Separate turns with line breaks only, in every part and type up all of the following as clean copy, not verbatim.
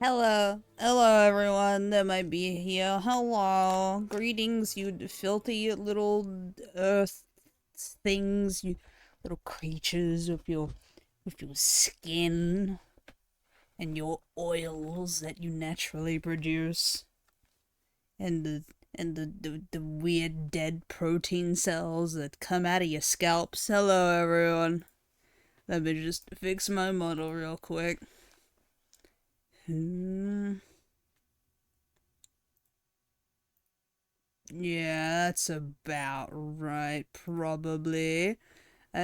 Hello everyone that might be here. Hello. Greetings, you filthy little earth things, you little creatures with your skin and your oils that you naturally produce. And the weird dead protein cells that come out of your scalps. Hello everyone. Let me just fix my model real quick. Yeah, that's about right, probably.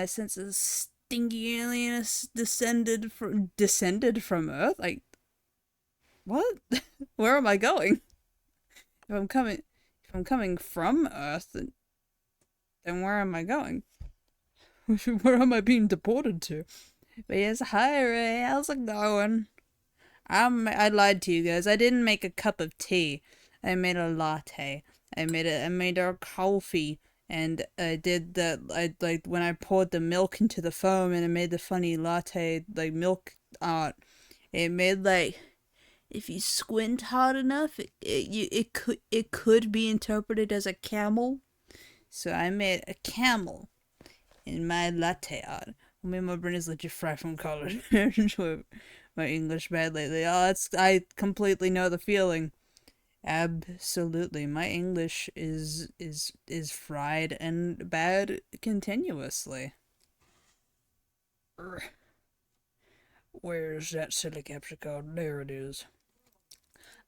Since a stinky alien has descended from Earth, like what? Where am I going? If I'm coming, if I'm coming from Earth, then where am I going? Where am I being deported to? But yes, hi Ray, how's it going? I lied to you guys. I didn't make a cup of tea. I made a latte. I made a coffee, and I did the I like when I poured the milk into the foam and it made the funny latte like milk art. It made like if you squint hard enough, it could be interpreted as a camel. So I made a camel in my latte art. Me and my brain is legit fried from college. My English bad lately. Oh, I completely know the feeling. Absolutely. My English is fried and bad continuously. Where's that silly capsicum? There it is.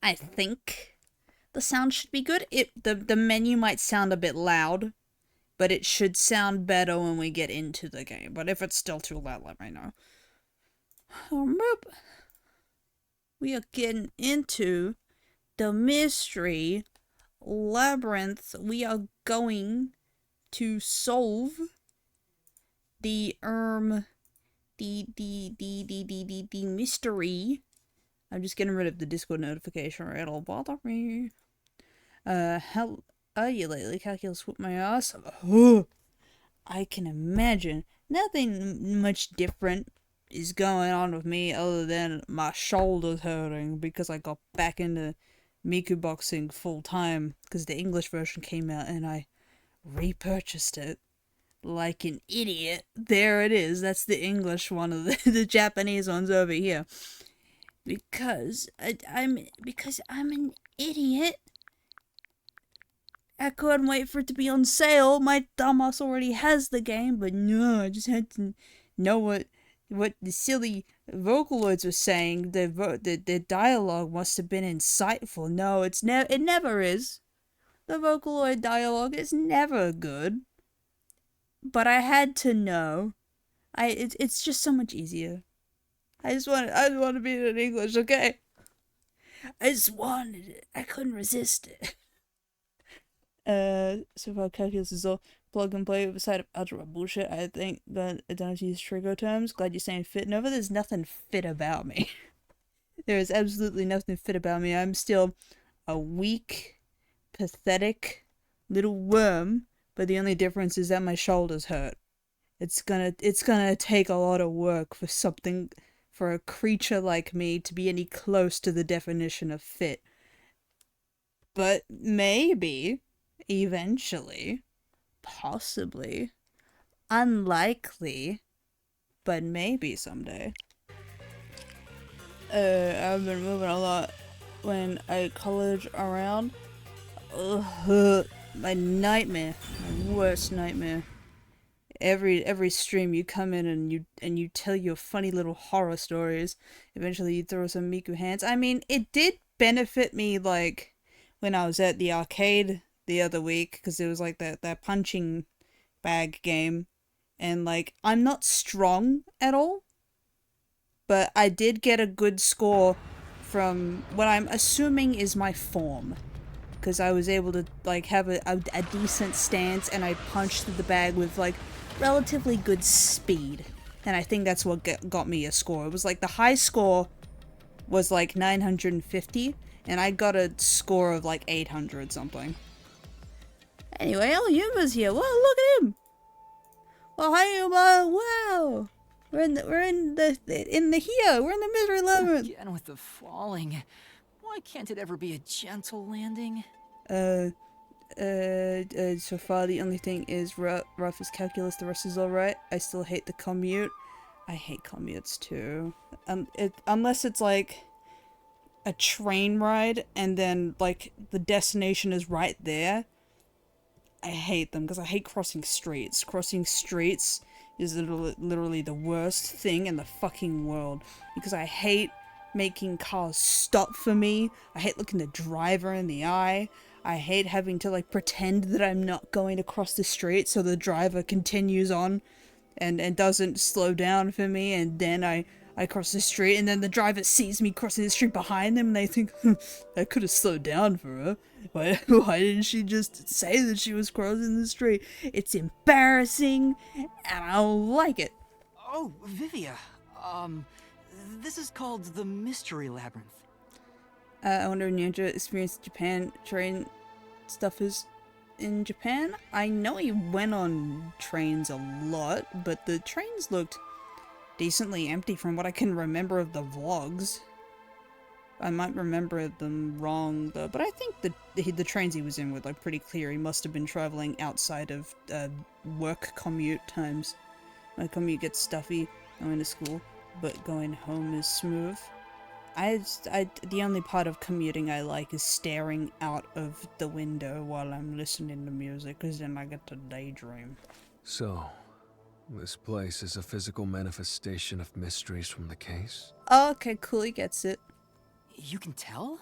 I think the sound should be good. The menu might sound a bit loud, but it should sound better when we get into the game. But if it's still too loud, let me know. We are getting into the mystery labyrinth. We are going to solve the the mystery. I'm just getting rid of the Discord notification or it'll bother me. How are you lately? Calculus whooped my ass. I can imagine. Nothing much different is going on with me other than my shoulders hurting because I got back into Miku boxing full time because the English version came out and I repurchased it like an idiot. There it is. That's the English one of the Japanese ones over here. Because I'm an idiot. I couldn't wait for it to be on sale. My dumbass already has the game, but no, I just had to know what the silly Vocaloids were saying. The dialogue must have been insightful. No, it never is. The Vocaloid dialogue is never good. But I had to know. It's just so much easier. I just want to be in English, okay? I just wanted it. I couldn't resist it. So far calculus is all plug and play with a side of algebra bullshit. I think that I don't have to use trigger terms. Glad you're saying fit. Nova, there's nothing fit about me. There is absolutely nothing fit about me. I'm still a weak, pathetic little worm, but the only difference is that my shoulders hurt. It's gonna take a lot of work for a creature like me to be any close to the definition of fit. But maybe, eventually, possibly, unlikely, but maybe someday. I've been moving a lot when I college around. Ugh, my nightmare, my worst nightmare. Every stream you come in and you tell your funny little horror stories. Eventually you throw some Miku hands. I mean, it did benefit me like when I was at the arcade the other week because it was like that punching bag game, and like I'm not strong at all, but I did get a good score from what I'm assuming is my form because I was able to like have a decent stance and I punched through the bag with like relatively good speed, and I think that's what got me a score. It was like the high score was like 950 and I got a score of like 800 something. Anyway, El Yuma's here. Well, look at him. Well, hi Yuma. Wow. We're in the here. We're in the misery labyrinth.
Again with the falling. Why can't it ever be a gentle landing?
So far the only thing is rough is calculus, the rest is alright. I still hate the commute. I hate commutes too. Unless it's like a train ride and then like the destination is right there. I hate them because I hate crossing streets. Crossing streets is literally the worst thing in the fucking world because I hate making cars stop for me. I hate looking the driver in the eye. I hate having to like pretend that I'm not going to cross the street so the driver continues on and doesn't slow down for me, and then I cross the street and then the driver sees me crossing the street behind them and they think, I could have slowed down for her. Why didn't she just say that she was crossing the street? It's embarrassing and I don't like it.
Oh, Vivia. This is called the Mystery Labyrinth.
I wonder if Ninja experienced Japan train stuff is in Japan. I know he went on trains a lot, but the trains looked decently empty from what I can remember of the vlogs. I might remember them wrong though, but I think the trains he was in were like pretty clear. He must have been traveling outside of work commute times. My commute gets stuffy going to school, but going home is smooth. The only part of commuting I like is staring out of the window while I'm listening to music, because then I get to daydream.
So, this place is a physical manifestation of mysteries from the case?
Oh, okay, cool, he gets it.
You can tell?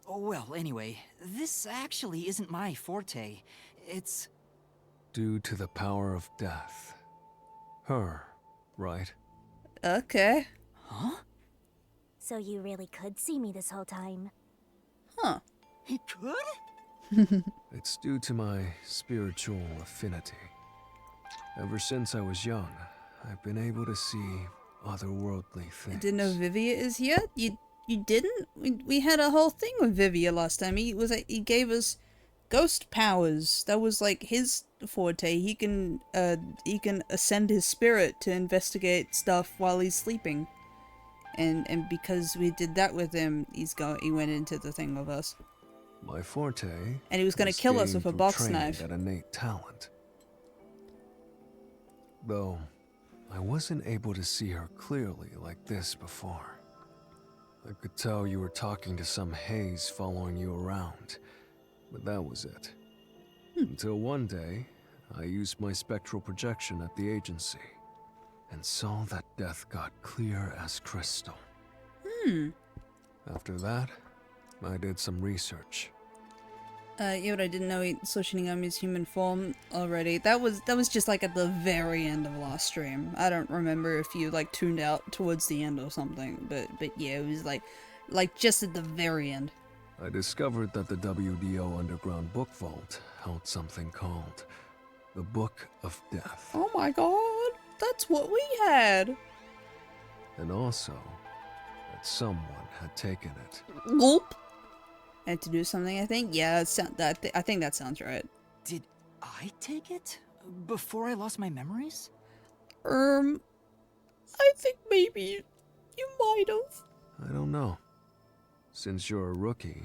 Oh, well, anyway, this actually isn't my forte. It's...
Due to the power of death. Her, right?
Okay.
Huh?
So you really could see me this whole time.
Huh.
He could?
It's due to my spiritual affinity. Ever since I was young, I've been able to see otherworldly things.
I didn't know Vivia is here? You didn't? We had a whole thing with Vivia last time. He gave us ghost powers. That was like his forte. He can ascend his spirit to investigate stuff while he's sleeping. And because we did that with him, he went into the thing with us.
My forte.
And he was gonna kill us with a box knife.
That innate talent. Though, I wasn't able to see her clearly like this before. I could tell you were talking to some haze following you around, but that was it. Until one day, I used my spectral projection at the agency, and saw that death got clear as crystal. After that, I did some research.
Yeah, but I didn't know he saw Shinigami's human form already. That was just like at the very end of last stream. I don't remember if you like tuned out towards the end or something, but yeah, it was like just at the very end.
I discovered that the WDO Underground Book Vault held something called the Book of Death.
Oh my god, that's what we had!
And also, that someone had taken it.
Gulp! Had to do something, I think? Yeah, I think that sounds right.
Did I take it? Before I lost my memories?
I think maybe you might have.
I don't know. Since you're a rookie,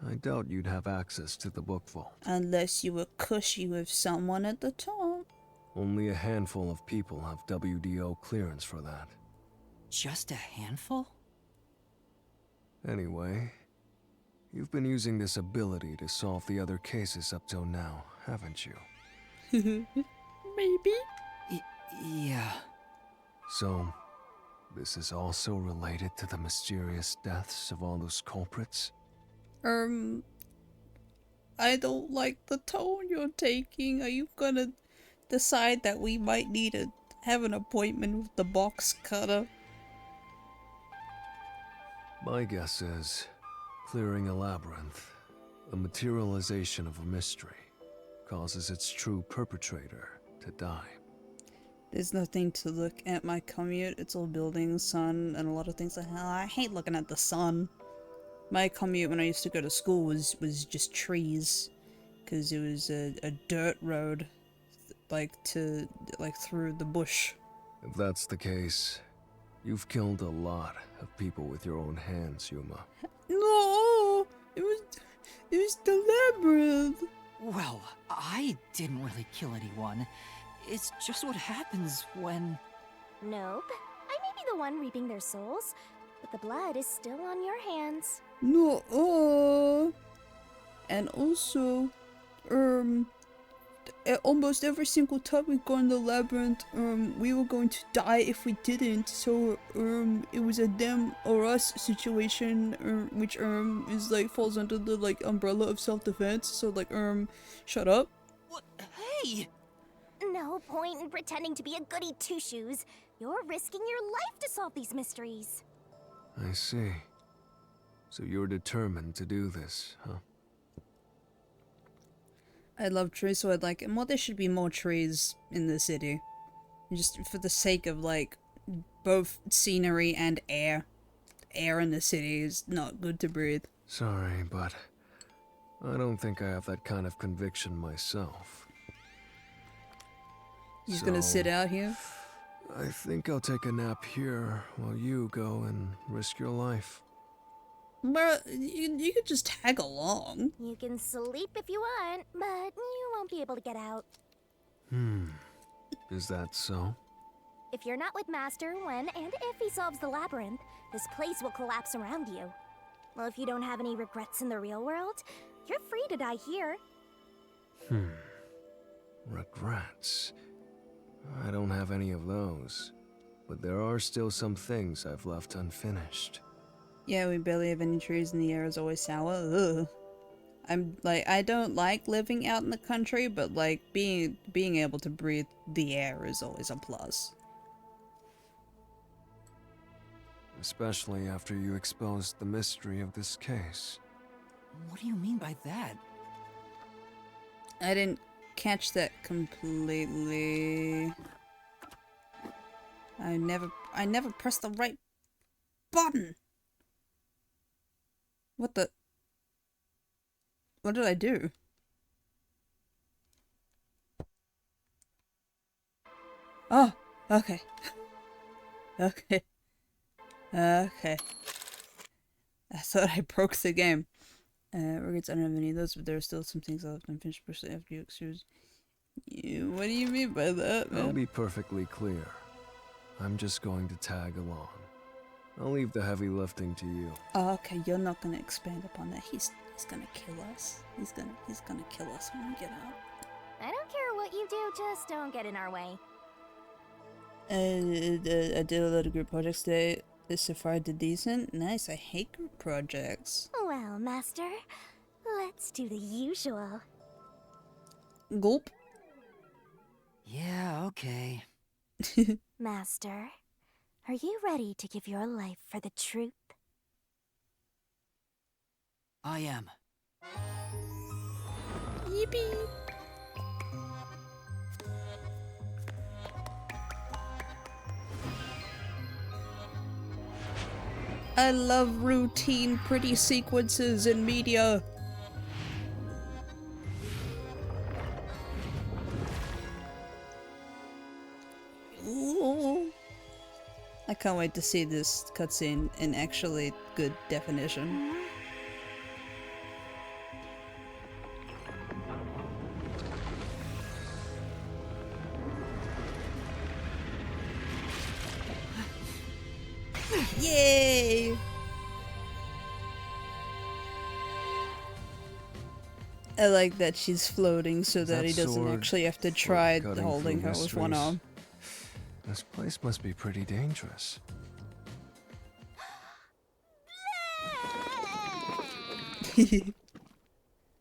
I doubt you'd have access to the book vault.
Unless you were cushy with someone at the top.
Only a handful of people have WDO clearance for that.
Just a handful?
Anyway, you've been using this ability to solve the other cases up till now, haven't you?
Maybe?
Yeah.
So, this is also related to the mysterious deaths of all those culprits?
I don't like the tone you're taking. Are you gonna decide that we might need to have an appointment with the box cutter?
My guess is, clearing a labyrinth, a materialization of a mystery, causes its true perpetrator to die.
There's nothing to look at my commute. It's all buildings, sun, and a lot of things like hell. I hate looking at the sun. My commute when I used to go to school was just trees, because it was a dirt road, like through the bush.
If that's the case, you've killed a lot of people with your own hands, Yuma.
No, it was the labyrinth.
Well, I didn't really kill anyone. It's just what happens when...
Nope. I may be the one reaping their souls, but the blood is still on your hands.
No, and also, almost every single time we go in the labyrinth, we were going to die if we didn't. So, it was a them or us situation, which is like falls under the like umbrella of self-defense. So like, shut up.
What? Hey!
No point in pretending to be a goody two-shoes. You're risking your life to solve these mysteries.
I see. So you're determined to do this, huh?
I love trees, so I'd like, and well, there should be more trees in the city, just for the sake of like both scenery and air. Air in the city is not good to breathe.
Sorry, but I don't think I have that kind of conviction myself.
You're just gonna sit out here?
I think I'll take a nap here while you go and risk your life.
Well, you could just tag along.
You can sleep if you want, but you won't be able to get out.
Is that so?
If you're not with Master when and if he solves the labyrinth, this place will collapse around you. Well, if you don't have any regrets in the real world, you're free to die here.
Regrets. I don't have any of those. But there are still some things I've left unfinished.
Yeah, we barely have any trees and the air is always sour. Ugh. I'm like, I don't like living out in the country, but like being able to breathe the air is always a plus.
Especially after you exposed the mystery of this case.
What do you mean by that?
I didn't catch that completely. I never pressed the right button. What did I do? Oh, okay. Okay. Okay. I thought I broke the game. Regrets, I don't have any of those, but there are still some things left unfinished, especially after you excuse. What do you mean by that, man?
I'll be perfectly clear. I'm just going to tag along. I'll leave the heavy lifting to you.
Oh, okay, you're not gonna expand upon that. He's gonna kill us. He's gonna kill us when we get out.
I don't care what you do, just don't get in our way.
I did a lot of group projects today. So far I did decent. Nice, I hate group projects.
Well, Master, let's do the usual.
Gulp.
Yeah, okay.
Master, are you ready to give your life for the truth?
I am.
Yippee! I love routine, pretty sequences in media. Ooh. I can't wait to see this cutscene in actually good definition. Yay! I like that she's floating so that he doesn't
sword
actually have to
for
try
cutting
holding
through
her with one
mysteries?
arm.
This place must be pretty dangerous.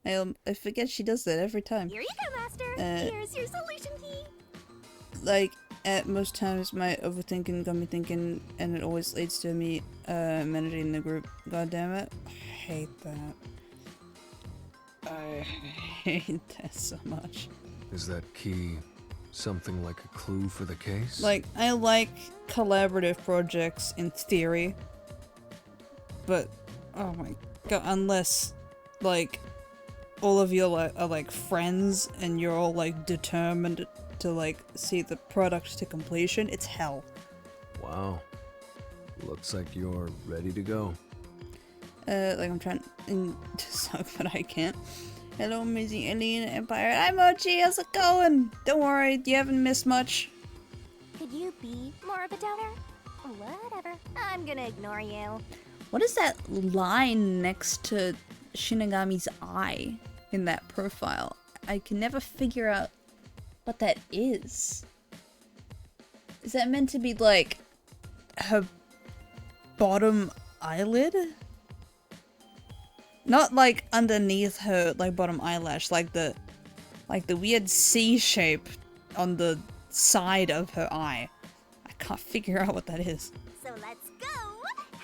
I forget she does that every time.
Here you go, Master. Here's your solution key.
Like, at most times my overthinking got me thinking, and it always leads to me managing the group. God damn it. I hate that. I hate that so much.
Is that key something like a clue for the case?
Like, I like collaborative projects in theory, but oh my god, unless like all of you are like friends and you're all like determined to like see the product to completion, it's hell.
Wow. Looks like you're ready to go.
Like I'm trying to suck, but I can't. Hello, amazing alien empire. Hi, Mochi. How's it going? Don't worry, you haven't missed much.
Could you be more of a doubter? Whatever. I'm gonna ignore you.
What is that line next to Shinigami's eye in that profile? I can never figure out what that is. Is that meant to be like her bottom eyelid? Not like underneath her like bottom eyelash, like the weird C shape on the side of her eye. I can't figure out what that is.
So let's go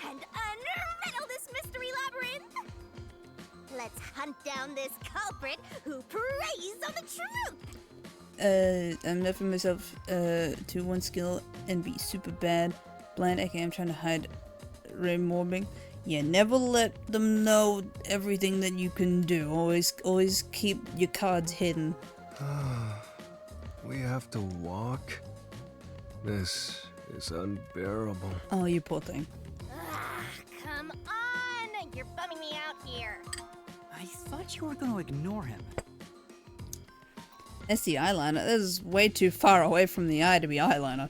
and unriddle this mystery labyrinth. Let's hunt down this culprit who preys on the truth.
I'm left for myself to one skill and be super bad. Blind, okay, I'm trying to hide remorbing. Yeah, never let them know everything that you can do. Always keep your cards hidden.
We have to walk? This is unbearable.
Oh, you poor thing.
Come on! You're bumming me out here.
I thought you were going to ignore him.
It's the eyeliner. This is way too far away from the eye to be eyeliner.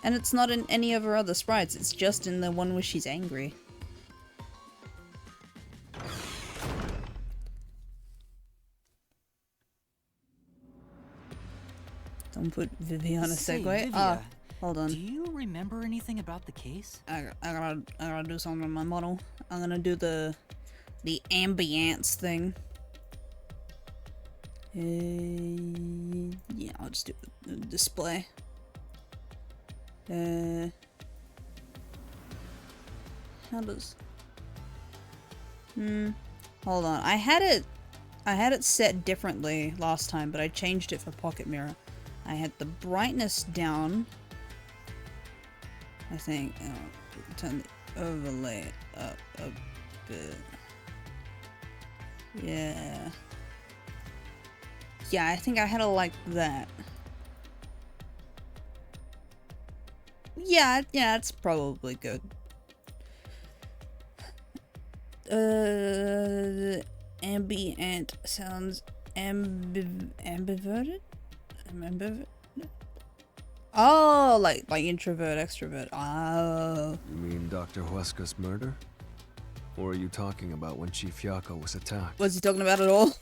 And it's not in any of her other sprites, it's just in the one where she's angry. Don't put Vivi on a
Say,
segue.
Vivia,
Ah, hold on.
Do you remember anything about the case?
I gotta do something with my model. I'm gonna do the ambience thing. Yeah, I'll just do the display. How does? Hold on. I had it set differently last time, but I changed it for Pocket Mirror. I had the brightness down. I think. Turn the overlay up a bit. Yeah. Yeah, I think I had it like that. Yeah, it's probably good. Ambient sounds ambiverted? Ambiverted? Oh, like introvert, extrovert. Oh.
You mean Dr. Huesca's murder? Or are you talking about when Chief Yako was attacked?
What's he talking about at all?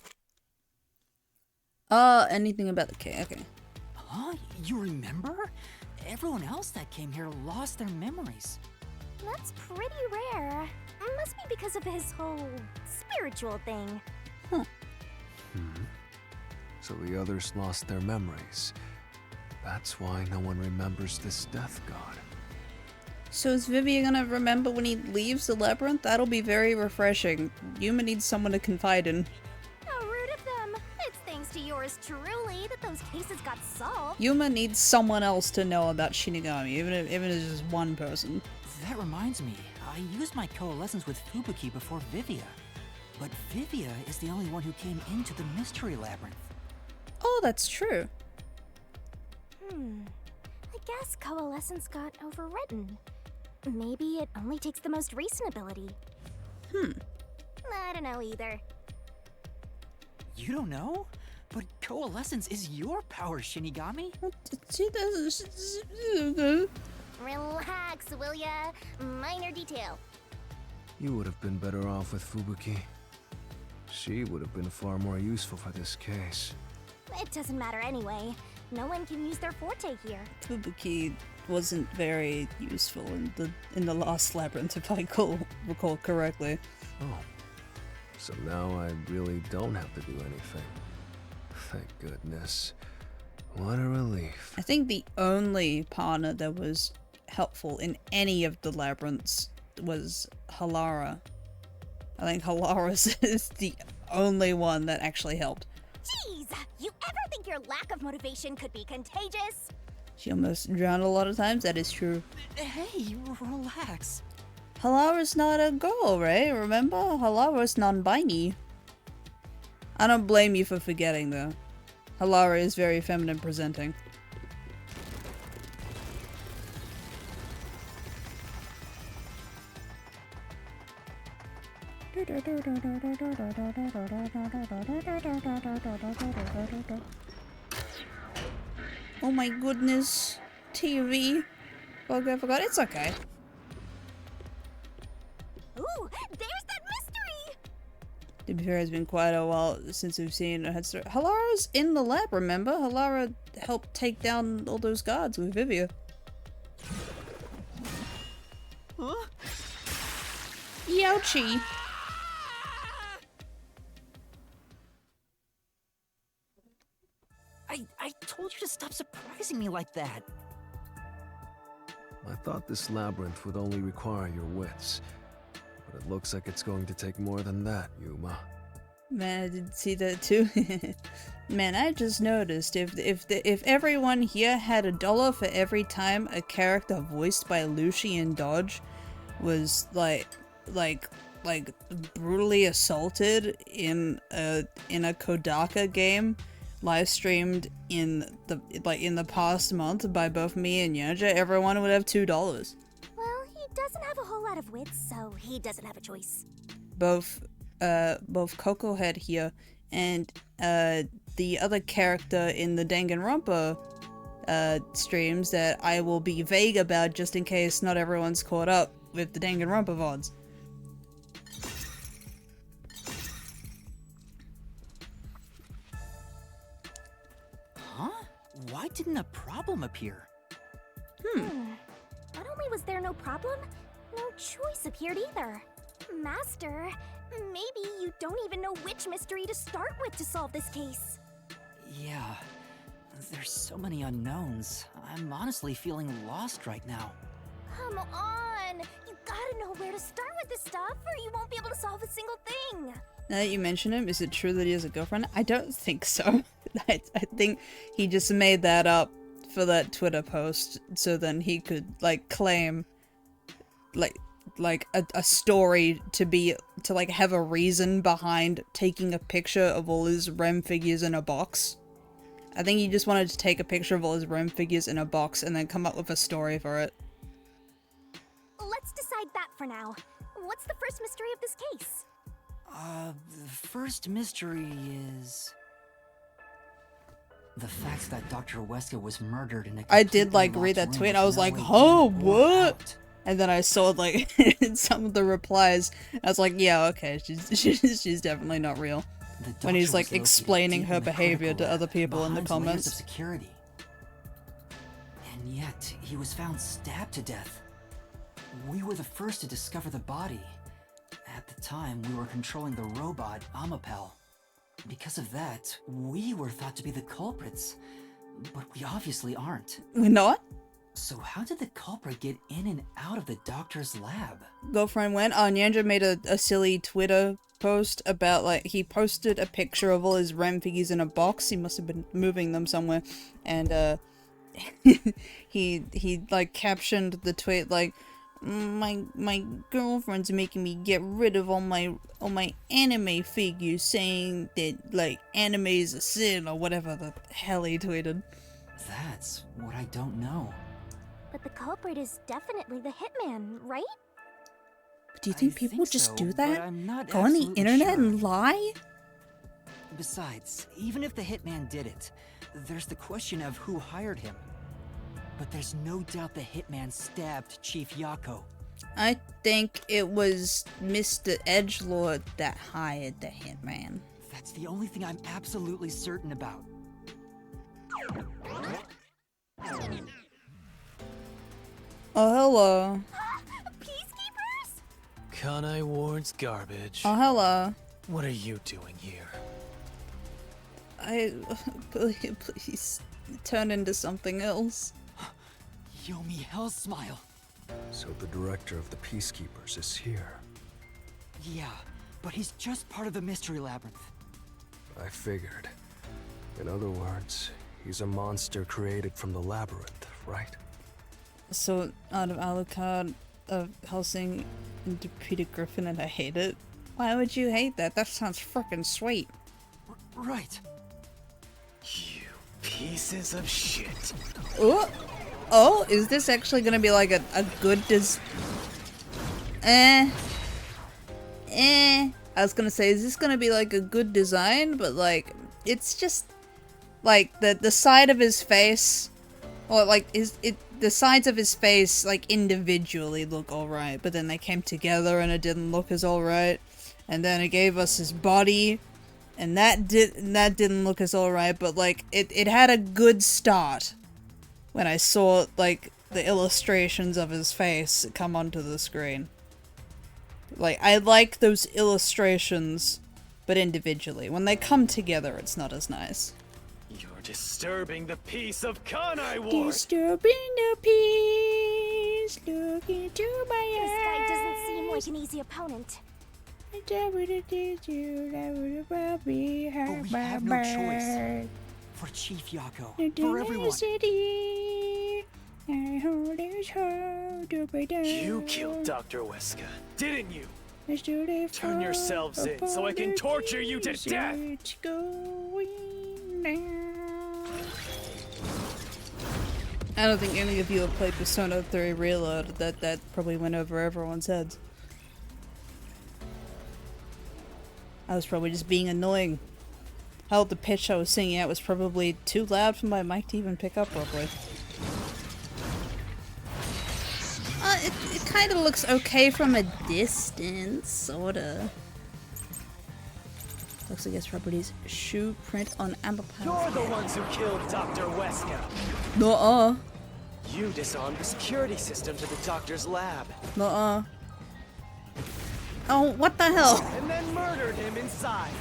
Anything about the case, okay.
Huh? You remember? Everyone else that came here lost their memories.
That's pretty rare. Must be because of his whole spiritual thing.
So the others lost their memories. That's why no one remembers this death god.
So is Vivi gonna remember when he leaves the labyrinth? That'll be very refreshing. Yuma needs someone to confide in.
How rude of them. It's thanks to yours truly that those cases got solved.
Yuma needs someone else to know about Shinigami, even if it's just one person.
That reminds me, I used my coalescence with Fubuki before Vivia. But Vivia is the only one who came into the mystery labyrinth.
Oh, that's true.
I guess coalescence got overwritten. Maybe it only takes the most recent ability. I don't know either.
You don't know? But coalescence is your power, Shinigami.
Relax, will ya? Minor detail.
You would have been better off with Fubuki. She would have been far more useful for this case.
It doesn't matter anyway. No one can use their forte here.
Fubuki wasn't very useful in the last labyrinth, if I recall correctly.
Oh. So now I really don't have to do anything. Thank goodness. What a relief.
I think the only partner that was helpful in any of the labyrinths was Halara. I think Halara is the only one that actually helped.
Jeez! You ever think your lack of motivation could be contagious?
She almost drowned a lot of times, that is true.
Hey, relax.
Halara's not a girl, right? Remember? Halara's non-binary. I don't blame you for forgetting, though. Halara is very feminine presenting. Oh my goodness. TV. Bug, I forgot. It's okay.
Ooh, there's that mystery!
To be fair, it's been quite a while since we've seen a head start. Halara's in the lab, remember? Halara helped take down all those guards with Vivia.
Huh?
Youchie.
I told you to stop surprising me like that.
I thought this labyrinth would only require your wits, but it looks like it's going to take more than that, Yuma.
Man, I did see that too. Man, I just noticed if everyone here had $1 for every time a character voiced by Lucian Dodge was like brutally assaulted in a Kodaka game, live streamed in the past month by both me and Yanja, everyone would have $2.
Well, he doesn't have a whole lot of wits, so he doesn't have a choice.
Both Coco Head here and the other character in the Danganronpa streams that I will be vague about just in case not everyone's caught up with the Danganronpa VODs.
Huh? Why didn't a problem appear?
Not only was there no problem, no choice appeared either. Master, maybe you don't even know which mystery to start with to solve this case.
Yeah. There's so many unknowns. I'm honestly feeling lost right now.
Come on! You gotta know where to start with this stuff, or you won't be able to solve a single thing!
Now that you mention him, is it true that he has a girlfriend? I don't think so. I think he just made that up for that Twitter post so then he could, like, claim, like a story to like have a reason behind taking a picture of all his REM figures in a box. I think he just wanted to take a picture of all his REM figures in a box and then come up with a story for it.
Let's decide that for now. What's the first mystery of this case?
The first mystery is the fact that Dr. Weska was murdered in a
I did like
completely
read that
locked
tweet and
room
I
with
was
no
like,
way
oh,
in or
what?
out.
And then I saw like some of the replies. I was like, yeah, okay, she's definitely not real.
The
When he's
doctor
like
was located
explaining
deep
her
in the
behavior
critical
to other
lab,
people in the
behind layers
comments.
of security. And yet, he was found stabbed to death. We were the first to discover the body. At the time, we were controlling the robot, Amapel. Because of that, we were thought to be the culprits. But we obviously aren't.
We're not?
So how did the culprit get in and out of the doctor's lab?
Girlfriend went. Nyanja made a silly Twitter post about like he posted a picture of all his REM figures in a box. He must have been moving them somewhere, and he like captioned the tweet like, my girlfriend's making me get rid of all my anime figures, saying that like anime is a sin or whatever the hell he tweeted.
That's what I don't know.
But the culprit is definitely the hitman, right?
Do you think
I
people
think
just
so,
do
but
that?
I'm not
Go on the
absolutely
internet
sure.
and lie?
Besides, even if the hitman did it, there's the question of who hired him. But there's no doubt the hitman stabbed Chief Yako.
I think it was Mr. Edgelord that hired the hitman.
That's the only thing I'm absolutely certain about.
Oh, hello.
Peacekeepers?
Kanai Ward's garbage.
Oh, hello.
What are you doing here?
Please turn into something else.
Yomi Hell Smile.
So the director of the Peacekeepers is here.
Yeah, but he's just part of the Mystery Labyrinth.
I figured. In other words, he's a monster created from the labyrinth, right?
So, out of Alucard, of Helsing, into Peter Griffin, and I hate it. Why would you hate that? That sounds frickin' sweet.
Right.
Pieces of shit.
Oh, oh, is this actually gonna be like a good I was gonna say, is this gonna be like a good design? But like, it's just like the side of his face, or like the sides of his face like individually look alright, but then they came together and it didn't look as alright. And then it gave us his body, and that didn't look as alright, but like it had a good start when I saw like the illustrations of his face come onto the screen. Like, I like those illustrations, but individually. When they come together, it's not as nice.
You're disturbing the peace of Kanai Ward.
Disturbing the peace, look into my
This guy
eyes.
doesn't seem like an easy opponent.
But we have no choice. For Chief Yako, for everyone.
You killed Dr. Weska, didn't you? Turn yourselves in so I can torture you to death.
I don't think any of you have played Persona 3 Reload. That probably went over everyone's heads. I was probably just being annoying. Hell, the pitch I was singing at was probably too loud for my mic to even pick up properly. It kind of looks okay from a distance, sorta. Looks like its properties shoe print on amber
You're
panels.
the ones who killed Dr. Weska.
Nuh-uh.
You disarmed the security system to the doctor's lab.
Nuh-uh. Oh, what the hell?
And then murdered him inside.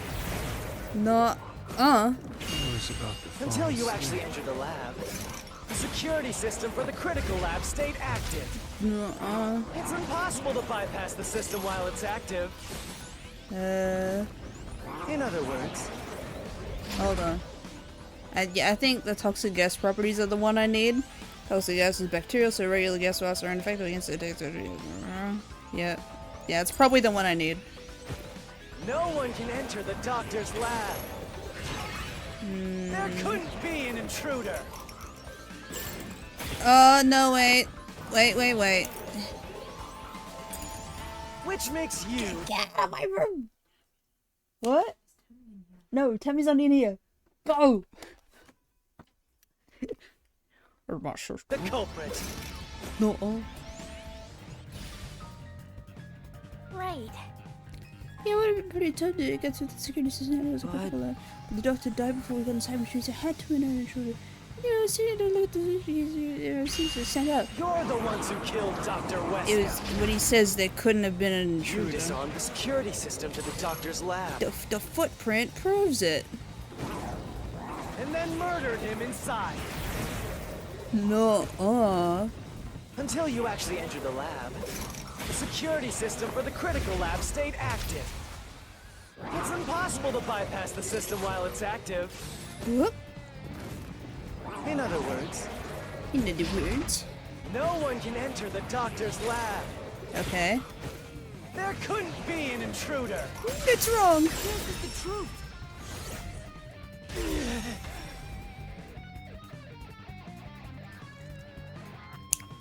Nuh-uh.
Where's about the
Until you
pharmacy?
actually entered the lab. The security system for the critical lab stayed active.
Nuh-uh.
It's impossible to bypass the system while it's active. In other words,
Hold on. Yeah, I think the toxic gas properties are the one I need. Toxic gas is bacterial, so regular gas wasps are ineffective against it. Yeah. Yeah, it's probably the one I need.
no one can enter the doctor's lab. There couldn't be an intruder.
No, wait. Wait.
Which makes you
Get out of my room! What? No, Tammy's not in here. Go! Or my sister.
the culprit.
No.
Right.
Yeah, it would have been pretty tough to get through the security system. It was a
But-
critical lab. But the doctor died before we got inside, which means I had to win an intruder. You know, see, don't look at the stand up.
You're the ones who killed Dr. Weska.
It was when he says there couldn't have been an
You
intruder.
disarmed the security system to the doctor's lab.
The footprint proves it.
And then murdered him inside.
No.
Until you actually entered the lab. The security system for the critical lab stayed active. It's impossible to bypass the system while it's active.
Whoop.
In other words,
In other words.
no one can enter the doctor's lab.
Okay.
There couldn't be an intruder.
It's wrong.
This is the truth.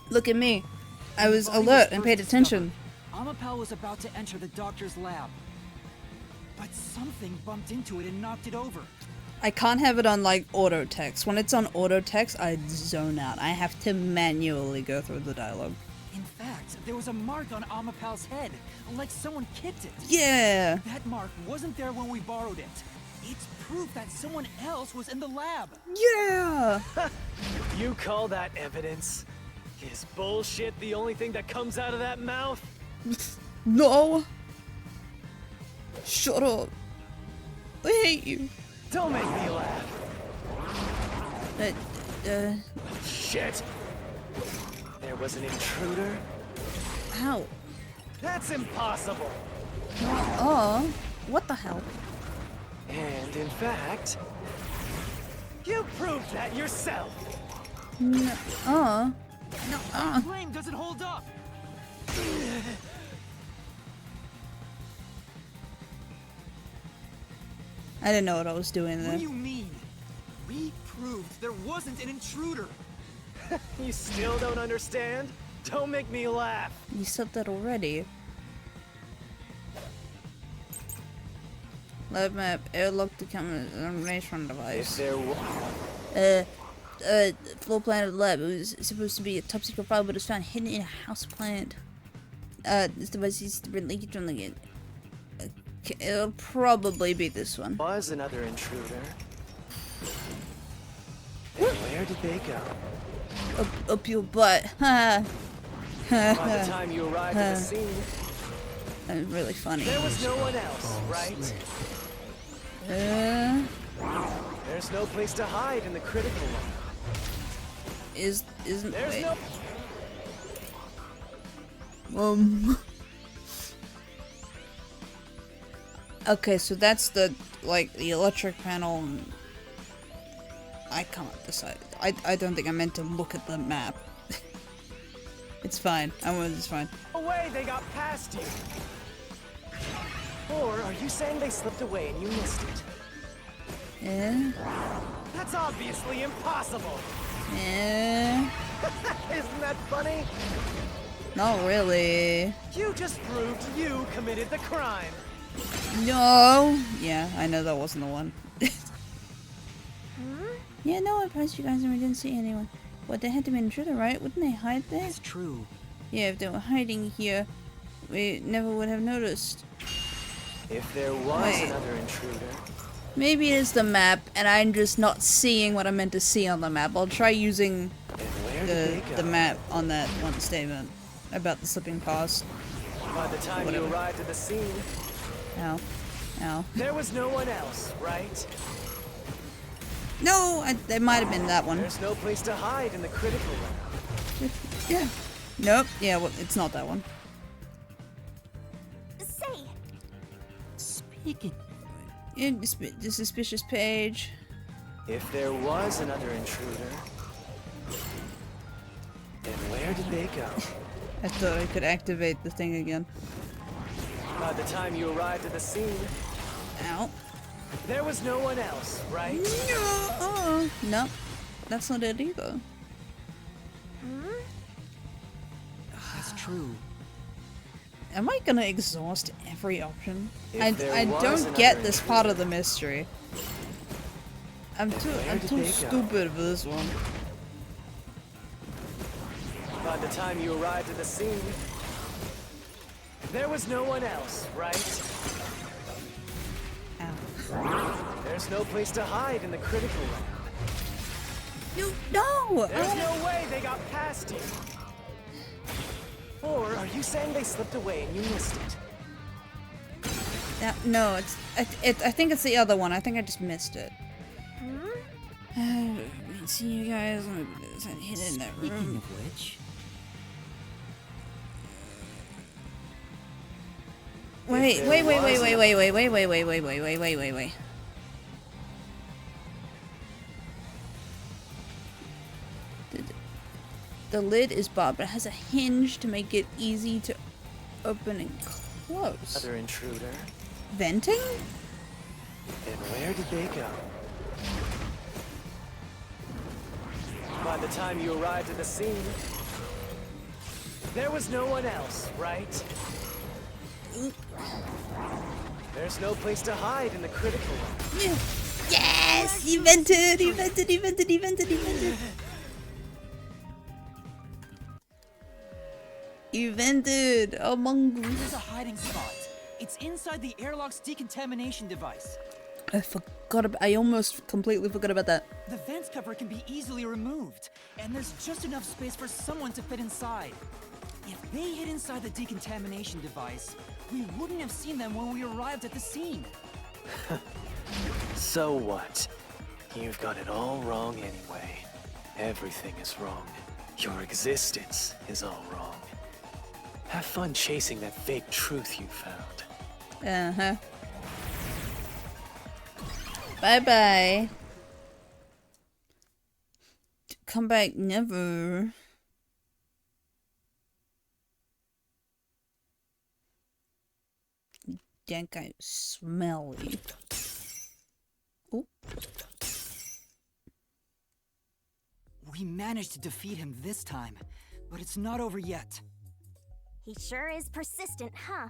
Look at me. I was alert and paid attention.
Amapal was about to enter the doctor's lab. But something bumped into it and knocked it over.
I can't have it on like auto text. When it's on auto text, I zone out. I have to manually go through the dialogue.
In fact, there was a mark on Amapal's head, like someone kicked it.
Yeah.
That mark wasn't there when we borrowed it. It's proof that someone else was in the lab.
Yeah.
You call that evidence? Is bullshit the only thing that comes out of that mouth?
No. Shut up. I hate you.
Don't make me laugh. Shit! There was an intruder?
Ow.
That's impossible!
What the hell?
And in fact, you proved that yourself!
No.
Claim doesn't hold up.
I didn't know what I was doing
What
there.
do you mean? We
proved there wasn't an intruder.
You still don't understand? Don't make me laugh.
You said that already. Lab map, airlock decontamination
If
device.
there was...
Floor plan of the lab. It was supposed to be a top secret file, but it was found hidden in a house plant. This device is leakage from the okay, it'll probably be this one.
was another intruder. And where did they go?
Up your butt. Ha.
By the time you arrived at the scene,
That was really funny.
there was no one else, right? There's no place to hide in the critical lab.
Isn't
There's
wait.
no...
Okay, so that's the the electric panel. And I can't decide. I don't think I meant to look at the map. It's fine. It's fine.
No way they got past you. Or are you saying they slipped away and you missed it?
Yeah.
That's obviously impossible.
Yeah.
Isn't that funny?
Not really.
You just proved you committed the crime.
No. Yeah, I know that wasn't the one. Yeah, no, I passed you guys and we didn't see anyone. What, they had to be an intruder, right? Wouldn't they hide there?
That's true.
Yeah, if they were hiding here, we never would have noticed.
If there was
Wait.
another intruder,
Maybe it is the map, and I'm just not seeing what I meant to see on the map. I'll try using
and where did they go?
the map on that one statement about the slipping past.
By the time
Whatever.
you arrived at the scene,
Ow. Ow.
there was no one else, right?
No, it might have been that one.
There's no place to hide in the critical lab.
Yeah. Nope. Yeah, well, it's not that one.
Say,
Speaking.
Yeah, the suspicious page.
If there was another intruder, then where did they go?
I thought I could activate the thing again.
By the time you arrived at the scene,
Ow.
there was no one else, right?
No. No. That's not it either.
That's true.
Am I gonna exhaust every option?
If
I
there was
don't
another
get this part
intruder.
of the mystery. I'm
where did
too
they go?
stupid for this one.
By the time you arrived at the scene, there was no one else, right?
Ow.
There's no place to hide in the critical lab.
No!
There's no way they got past you. Or are you saying they slipped away and you missed it?
No, I think it's the other one. I think I just missed it. See you guys. I hid in that
Speaking
room.
of which,
Wait.
there
Wait. The lid is barred, but it has a hinge to make it easy to open and close.
Another intruder.
Venting?
And where did they go? By the time you arrived at the scene, there was no one else, right? There's no place to hide in the critical lab.
Yes! He vented! You vented! Oh, mongoose.
There's a hiding spot. It's inside the airlock's decontamination device.
I almost completely forgot about that.
The vent cover can be easily removed, and there's just enough space for someone to fit inside. If they hid inside the decontamination device, we wouldn't have seen them when we arrived at the scene.
So what? You've got it all wrong anyway. Everything is wrong. Your existence is all wrong. Have fun chasing that fake truth you found.
Uh-huh. Bye-bye. Come back never. That guy smelly. Oh.
We managed to defeat him this time, but it's not over yet.
He sure is persistent, huh?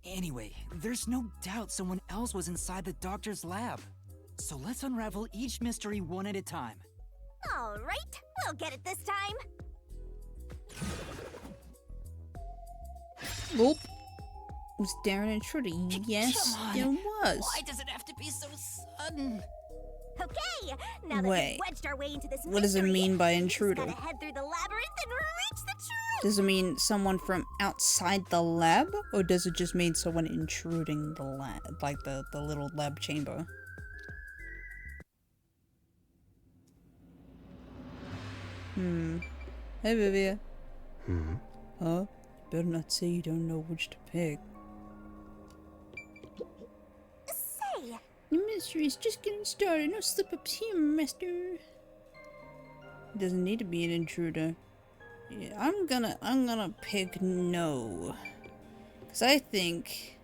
Anyway, there's no doubt someone else was inside the doctor's lab. So let's unravel each mystery one at a time.
All right, we'll get it this time.
Nope. Was there an intruder? Yes,
Come on.
there was.
Why does it have to be so sudden?
Okay, now that
Wait.
we've wedged our way into this
What does it
mystery,
mean by
we just
intruder?
gotta head through the labyrinth and reach the truth.
Does it mean someone from outside the lab? Or does it just mean someone intruding the lab? Like the little lab chamber? Hey, Vivia. Huh? Better not say you don't know which to pick.
Say,
Your mystery's just getting started. No slip-ups here, mister. Doesn't need to be an intruder. Yeah, I'm gonna pick no. Cause I think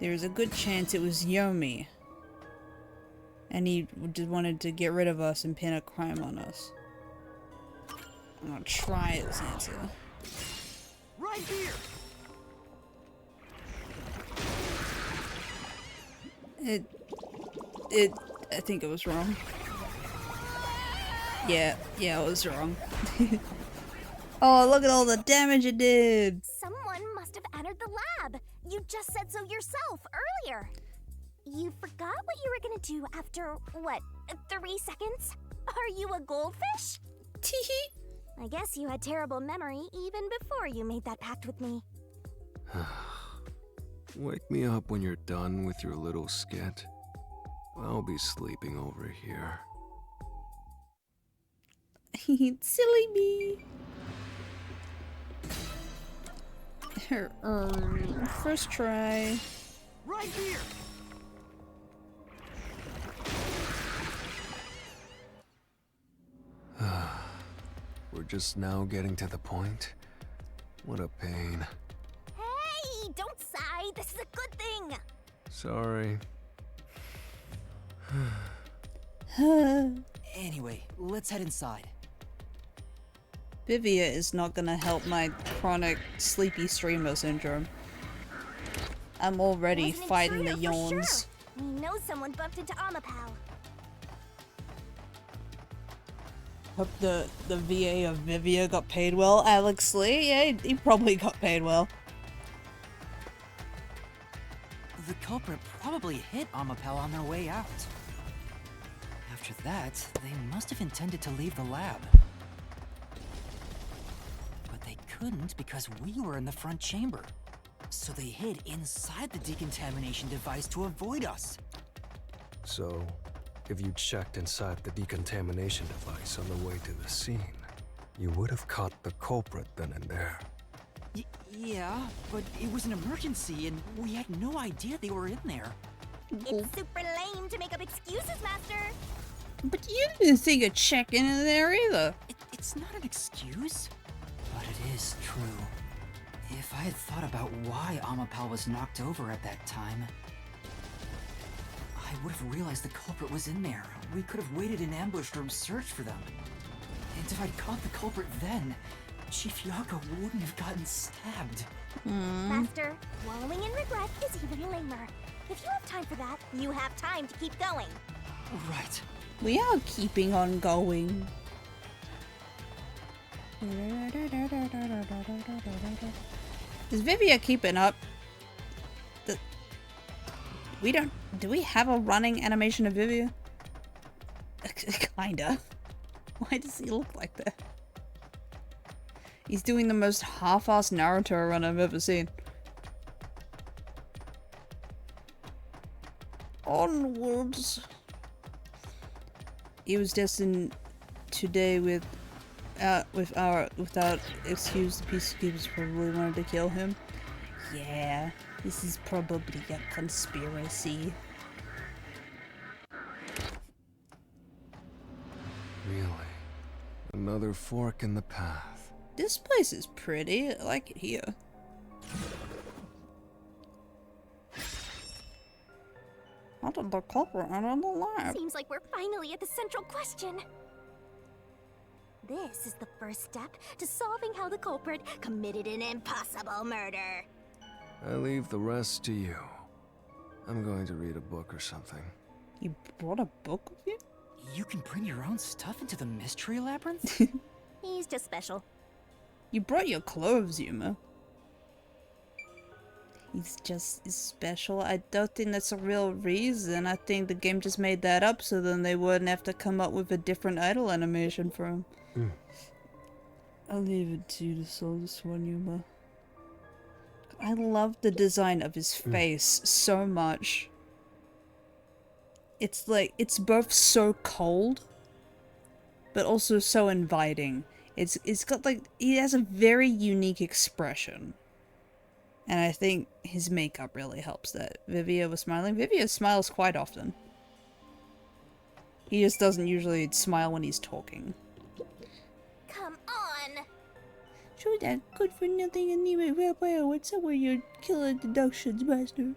there's a good chance it was Yomi. And he just wanted to get rid of us and pin a crime on us. I'm gonna try this answer.
Right here!
I think it was wrong. Yeah, I was wrong. Oh, look at all the damage it did!
someone must have entered the lab. You just said so yourself earlier. You forgot what you were gonna do after, what, 3 seconds? Are you a goldfish?
Teehee.
I guess you had terrible memory even before you made that pact with me.
Wake me up when you're done with your little skit. I'll be sleeping over here.
Silly me. First try.
Right here!
We're just now getting to the point? What a pain.
Hey, don't sigh. This is a good thing.
Sorry.
Anyway, let's head inside.
Vivia is not gonna help my chronic sleepy streamer syndrome. I'm already
Wasn't
fighting the
intruder for
yawns.
Sure. We know someone bumped into Amapal.
Hope the VA of Vivia got paid well. Alex Lee, yeah, he probably got paid well.
The culprit probably hit Amapel on their way out. After that, they must have intended to leave the lab. But they couldn't because we were in the front chamber. So they hid inside the decontamination device to avoid us.
So, if you checked inside the decontamination device on the way to the scene, you would have caught the culprit then and there.
Yeah, but it was an emergency and we had no idea they were in there.
It's super lame to make up excuses, Master.
But you didn't think of checking in there either.
It's not an excuse, but it is true. If I had thought about why Amapal was knocked over at that time, I would have realized the culprit was in there. We could have waited in ambush or searched for them. And if I'd caught the culprit then, Chief Yako wouldn't have gotten stabbed.
Master, wallowing in regret is even lamer. If you have time for that, you have time to keep going.
Right.
We are keeping on going. Is Vivia keeping up? Do we have a running animation of Vivia? Kinda. Why does he look like that? He's doing the most half-assed Naruto run I've ever seen. Onwards. He was destined today without excuse. The peacekeepers probably wanted to kill him. Yeah, this is probably a conspiracy.
Really? Another fork in the path.
This place is pretty. I like it here. How did the culprit enter the lab?
Seems like we're finally at the central question. This is the first step to solving how the culprit committed an impossible murder.
I leave the rest to you. I'm going to read a book or something.
You brought a book with you?
You can bring your own stuff into the mystery labyrinth?
He's just special.
You brought your clothes, Yuma. He's just special. I don't think that's a real reason. I think the game just made that up so then they wouldn't have to come up with a different idle animation for him. I'll leave it to you to solve this one, Yuma. I love the design of his face so much. It's like, it's both so cold, but also so inviting. It's got like, he has a very unique expression. And I think his makeup really helps that. Vivia was smiling. Vivia smiles quite often. He just doesn't usually smile when he's talking.
Come on!
So that good for nothing anyway. Well, what's up with your killer deductions, master?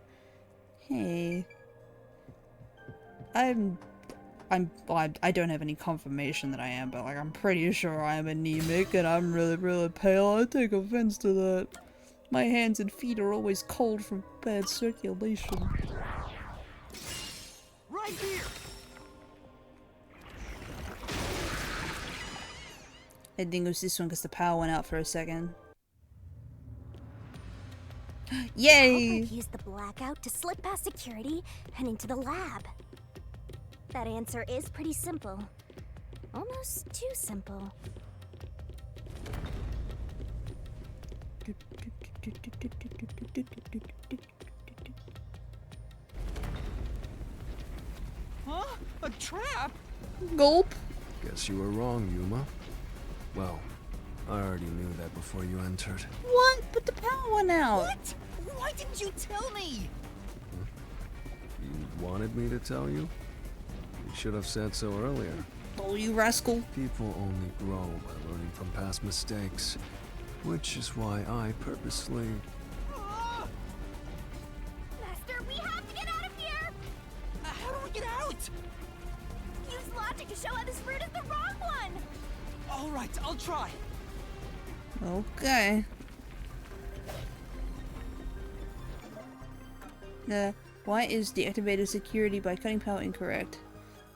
Hey. I don't have any confirmation that I am, but like I'm pretty sure I am anemic and I'm really pale. I take offense to that. My hands and feet are always cold from bad circulation.
Right here!
I think it was this one because the power went out for a second. Yay!
Culprit used the blackout to slip past security and into the lab. That answer is pretty simple. Almost too simple.
Huh? A trap?
Gulp.
Guess you were wrong, Yuma. Well, I already knew that before you entered.
What? But the power went out.
What? Why didn't you tell me?
You wanted me to tell you? You should have said so earlier.
Oh, you rascal.
People only grow by learning from past mistakes, which is why I purposely...
Ah!
Master, we have to get out of here!
How do we get out?
Use logic to show how this route is the wrong one!
All right, I'll try.
Okay. Why is deactivated security by cutting power incorrect?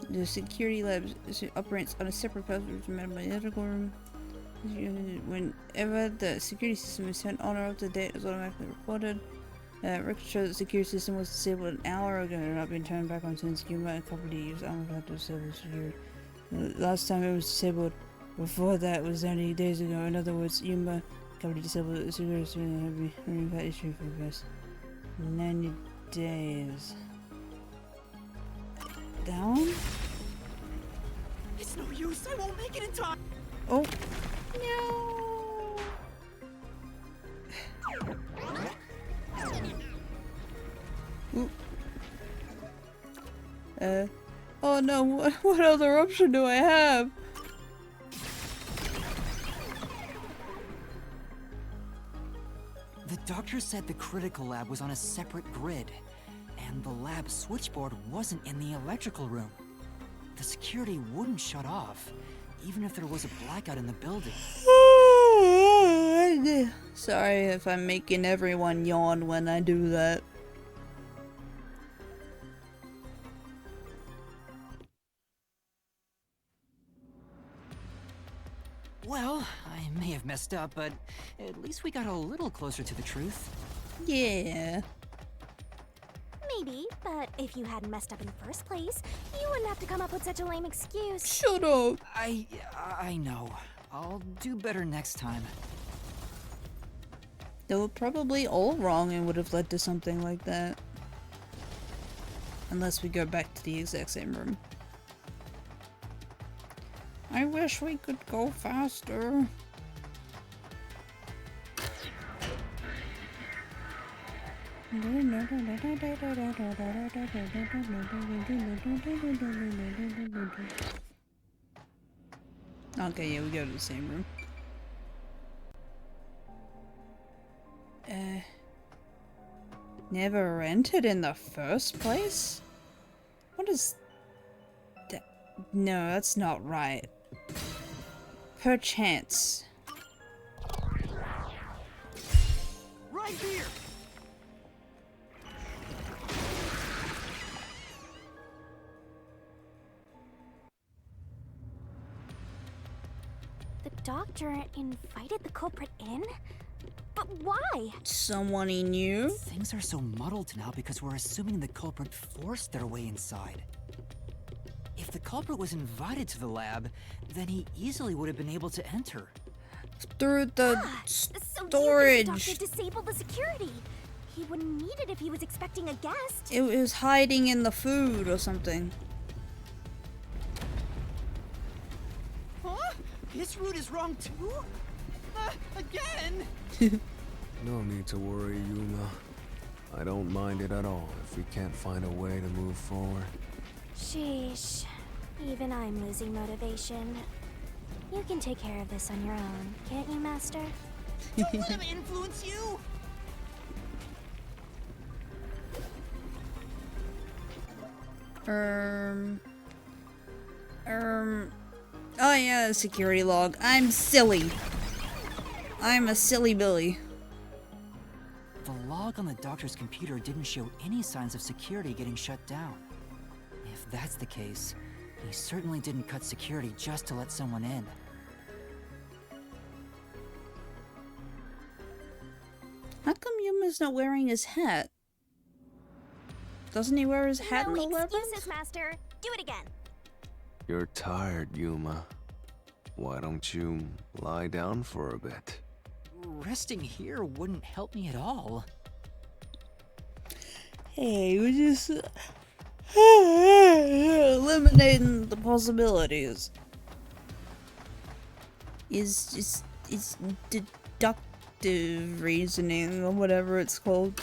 The security lab operates on a separate password from the medical room. Whenever the security system is turned on or off, the data is automatically recorded. Records show the security system was disabled an hour ago and had not been turned back on since Yuma and company used Amazon to disable security. The last time it was disabled before that was 90 days ago. In other words, Yuma company disabled the security system and had been running that issue for the past 90 days. Down?
It's no use. I won't make it in time.
Oh. No. Oop. Oh no, what other option do I have?
The doctor said the critical lab was on a separate grid, and the lab switchboard wasn't in the electrical room. The security wouldn't shut off, even if there was a blackout in the building.
Sorry if I'm making everyone yawn when I do that.
Well, I may have messed up, but at least we got a little closer to the truth.
Yeah.
Maybe, but if you hadn't messed up in the first place, you wouldn't have to come up with such a lame excuse.
Shut up.
I know. I'll do better next time.
They were probably all wrong and would have led to something like that. Unless we go back to the exact same room. I wish we could go faster. Okay, yeah, we go to the same room. Never entered in the first place? What is that? No, that's not right. Perchance.
Right here!
The doctor invited the culprit in? But why?
Someone he knew?
Things are so muddled now because we're assuming the culprit forced their way inside. If the culprit was invited to the lab, then he easily would have been able to enter.
Through the
So you think
storage.
the doctor disabled the security? He wouldn't need it if he was expecting a guest.
It was hiding in the food or something.
Huh? This route is wrong too? Again?
No need to worry, Yuma. I don't mind it at all if we can't find a way to move forward.
Sheesh. Even I'm losing motivation. You can take care of this on your own, can't you, Master?
Don't let him influence you!
Oh yeah, security log. I'm silly. I'm a silly Billy.
The log on the doctor's computer didn't show any signs of security getting shut down. If that's the case, he certainly didn't cut security just to let someone in.
How come Yuma's not wearing his hat? Doesn't he wear his hat
No
in the
excuses,
labyrinth?
Master. Do it again.
You're tired, Yuma. Why don't you lie down for a bit?
Resting here wouldn't help me at all.
Hey, we're just eliminating the possibilities. Is deductive reasoning or whatever it's called.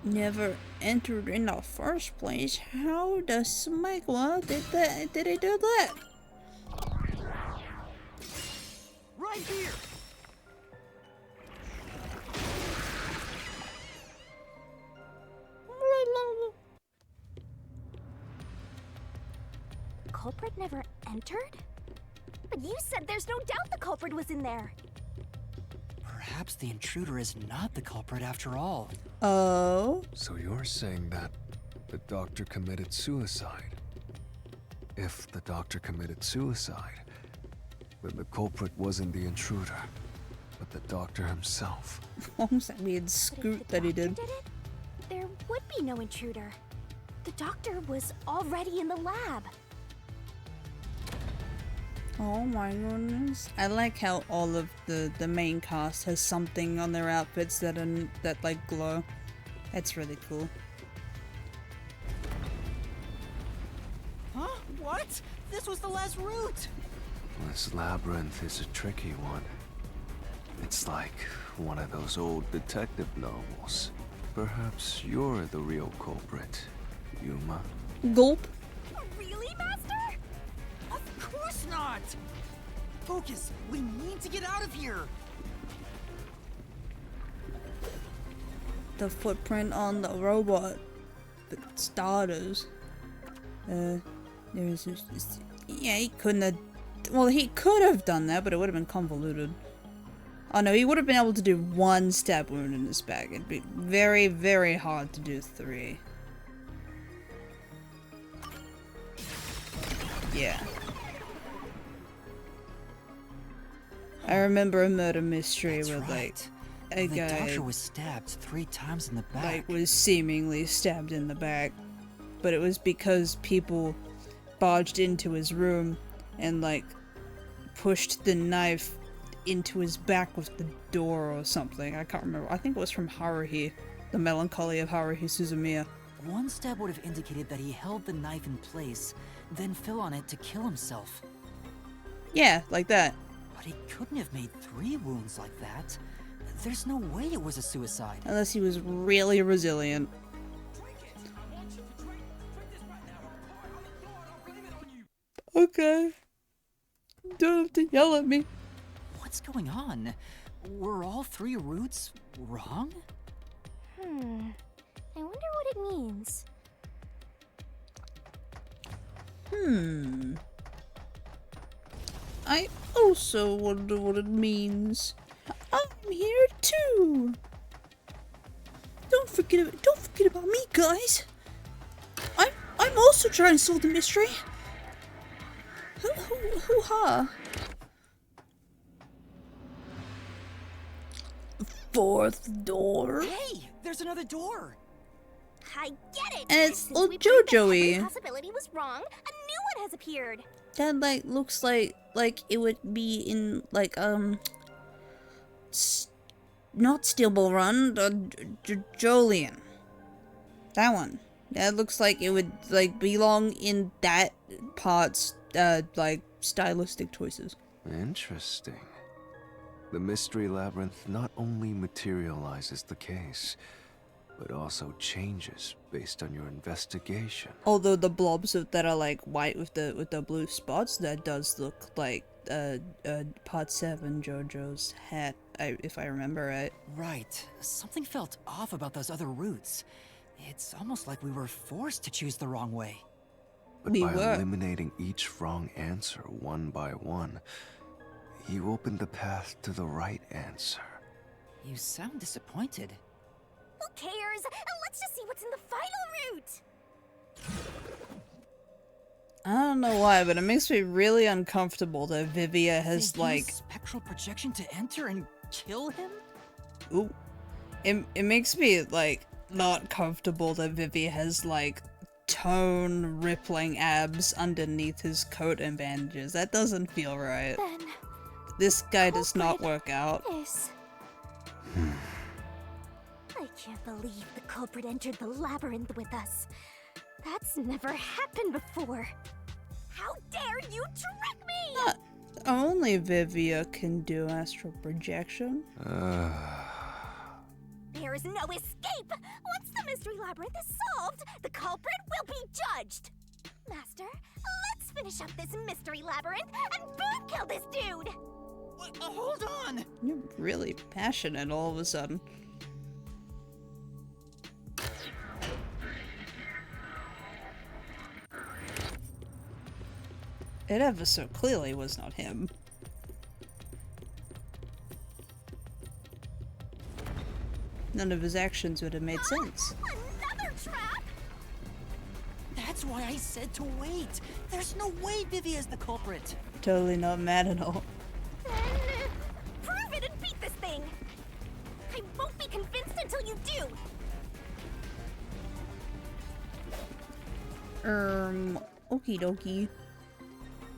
Never entered in the first place. How the smegma did he do that?
Right here!
Culprit never entered? But you said there's no doubt the culprit was in there.
Perhaps the intruder is not the culprit after all.
Oh?
So you're saying that the doctor committed suicide? If the doctor committed suicide, then the culprit wasn't the intruder, but the doctor himself.
Almost that weird
But if
scoot
the
that he
doctor
did.
it, there would be no intruder. The doctor was already in the lab.
Oh my goodness. I like how all of the main cast has something on their outfits that like glow. That's really cool.
Huh? What? This was the last route!
This labyrinth is a tricky one. It's like one of those old detective novels. Perhaps you're the real culprit, Yuma.
Gulp.
Really, Master?
Of course not! Focus! We need to get out of here!
The footprint on the robot. The starters. There's this. Yeah, he couldn't have. Well, he could have done that, but it would have been convoluted. Oh no, he would have been able to do one stab wound in his back. It'd be very, very hard to do 3. Yeah. I remember a murder mystery
That's
where
right.
like a
The
guy
doctor was stabbed 3 times in the back.
like was seemingly stabbed in the back, but it was because people barged into his room and like pushed the knife into his back with the door or something. I can't remember. I think it was from Haruhi, The Melancholy of Haruhi Suzumiya.
One stab would have indicated that he held the knife in place, then fell on it to kill himself.
Yeah, like that.
But he couldn't have made 3 wounds like that. There's no way it was a suicide.
Unless he was really resilient. Okay. Don't have to yell at me.
What's going on? Were all 3 routes wrong?
I wonder what it means.
I also wonder what it means. I'm here too. Don't forget about me, guys. I'm also trying to solve the mystery. Hoo-ha. Fourth door.
Hey, there's another door.
I get it!
And it's
Since
old
we proved that
JoJo-y.
every possibility was wrong, a new one has appeared.
That like looks like it would be in like not Steel Ball Run, Jolien. That one. That looks like it would like belong in that part's like stylistic choices.
Interesting. The Mystery Labyrinth not only materializes the case, but also changes based on your investigation.
Although the blobs that are like white with the blue spots, that does look like part 7 JoJo's hat, if I remember right.
Right. Something felt off about those other routes. It's almost like we were forced to choose the wrong way.
But
We
by
were.
eliminating each wrong answer one by one, you opened the path to the right answer.
You sound disappointed.
Who cares? Let's just see what's in the final route.
I don't know why, but it makes me really uncomfortable that Vivia has
They
like
used spectral projection to enter and kill him?
ooh. It makes me like not comfortable that Vivia has like tone rippling abs underneath his coat and bandages. That doesn't feel right.
Then,
This guy does not work out.
this. I can't believe the culprit entered the labyrinth with us. That's never happened before. How dare you trick me!
Only Vivia can do astral projection.
There is no escape! Once the mystery labyrinth is solved, the culprit will be judged! Master, let's finish up this mystery labyrinth and boom kill this dude!
Hold on!
You're really passionate all of a sudden. It ever so clearly was not him. None of his actions would have made sense.
Another trap?
That's why I said to wait. There's no way Vivia's the culprit.
Totally not mad at all.
Then, prove it and beat this thing! I won't be convinced until you do!
Okie dokie.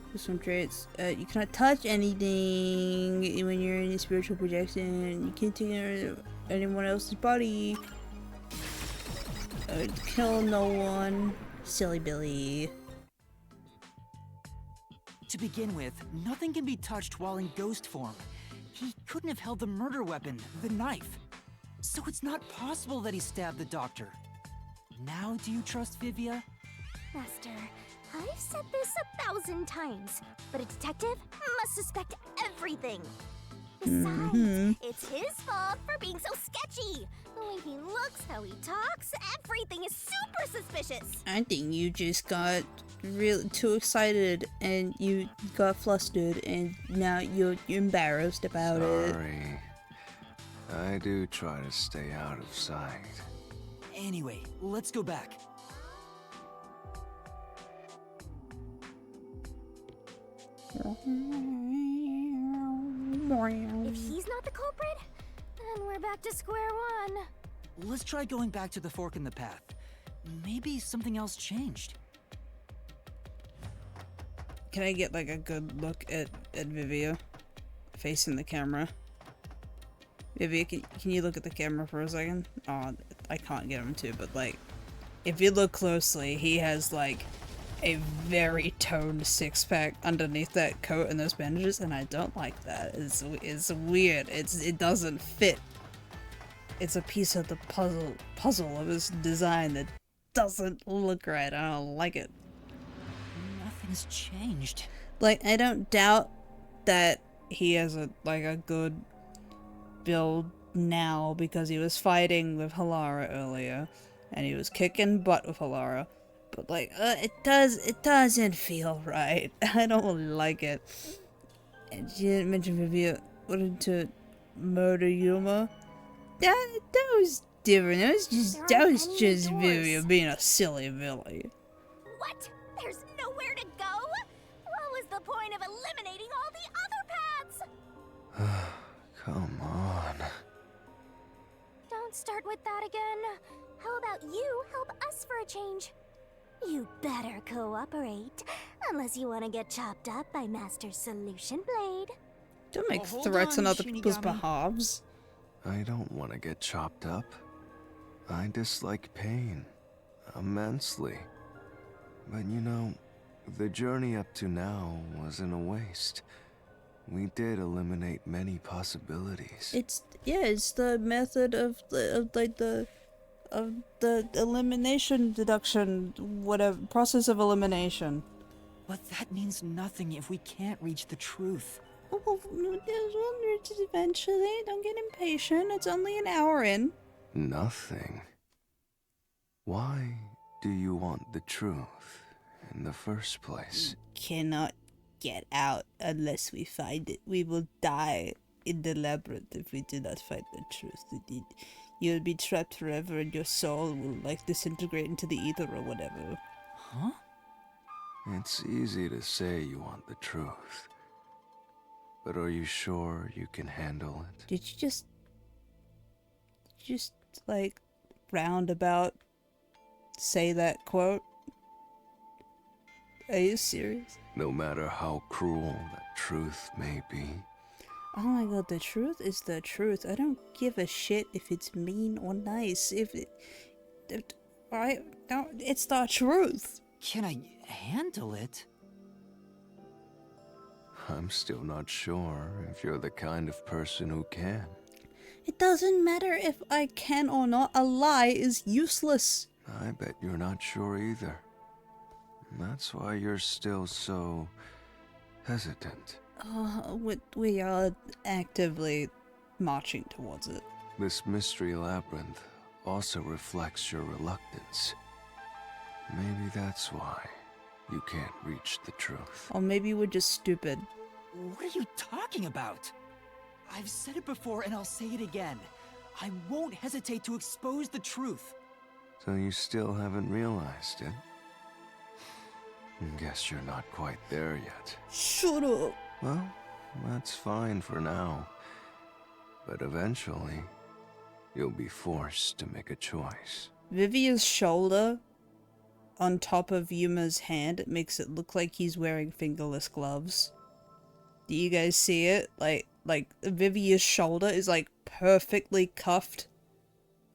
There's some traits. You cannot touch anything when you're in a spiritual projection. You can't take anyone else's body. Kill no one. Silly Billy.
To begin with, nothing can be touched while in ghost form. He couldn't have held the murder weapon, the knife. So it's not possible that he stabbed the doctor. Now do you trust Vivia?
Master, I've said this 1,000 times, but a detective must suspect everything. Besides, it's his fault for being so sketchy. The way he looks, how he talks, everything is super suspicious.
I think you just got really too excited and you got flustered and now you're embarrassed about it.
Sorry. I do try to stay out of sight.
Anyway, let's go back.
If he's not the culprit, then we're back to square one.
Let's try going back to the fork in the path. Maybe something else changed.
Can I get like a good look at Vivia facing the camera? Vivia, can you look at the camera for a second? Oh, I can't get him to, but like, if you look closely, he has like a very toned six-pack underneath that coat and those bandages, and I don't like that. It's weird. It doesn't fit. It's a piece of the puzzle of his design that doesn't look right. I don't like it.
Nothing's changed.
Like, I don't doubt that he has a good build now because he was fighting with Halara earlier and he was kicking butt with Halara, but like, it doesn't feel right. I don't like it. And she didn't mention Vivian wanted to murder Yuma. That was different. That was
many
just
doors.
Vivian being a silly Billy.
What? There's nowhere to go? What was the point of eliminating all the other paths?
Come on.
Don't start with that again. How about you help us for a change? You better cooperate, unless you want to get chopped up by Master Solution Blade.
Don't make
hold
threats on
on,
other people's
Shinigami.
behalves.
I don't want to get chopped up. I dislike pain immensely. But you know, the journey up to now wasn't a waste. We did eliminate many possibilities.
It's the method of the elimination deduction, whatever process of elimination.
But that means nothing if we can't reach the truth.
Well, we'll reach it eventually. Don't get impatient. It's only an hour in.
Nothing. Why do you want the truth in the first place?
Cannot get out unless we find it. We will die in the labyrinth if we do not find the truth. You'll be trapped forever and your soul will like disintegrate into the ether or whatever.
Huh?
It's easy to say you want the truth. But are you sure you can handle it?
Did you just like roundabout say that quote? Are you serious?
No matter how cruel that truth may be.
Oh my god, the truth is the truth. I don't give a shit if it's mean or nice. It's the truth.
Can I handle it?
I'm still not sure if you're the kind of person who can.
It doesn't matter if I can or not. A lie is useless.
I bet you're not sure either. That's why you're still so hesitant.
We are actively marching towards it.
This mystery labyrinth also reflects your reluctance. Maybe that's why you can't reach the truth.
Or maybe we're just stupid.
What are you talking about? I've said it before and I'll say it again. I won't hesitate to expose the truth.
So you still haven't realized it? Guess you're not quite there yet.
Shut up.
Well, that's fine for now. But eventually, you'll be forced to make a choice.
Vivia's shoulder on top of Yuma's hand makes it look like he's wearing fingerless gloves. Do you guys see it? Like Vivia's shoulder is like perfectly cuffed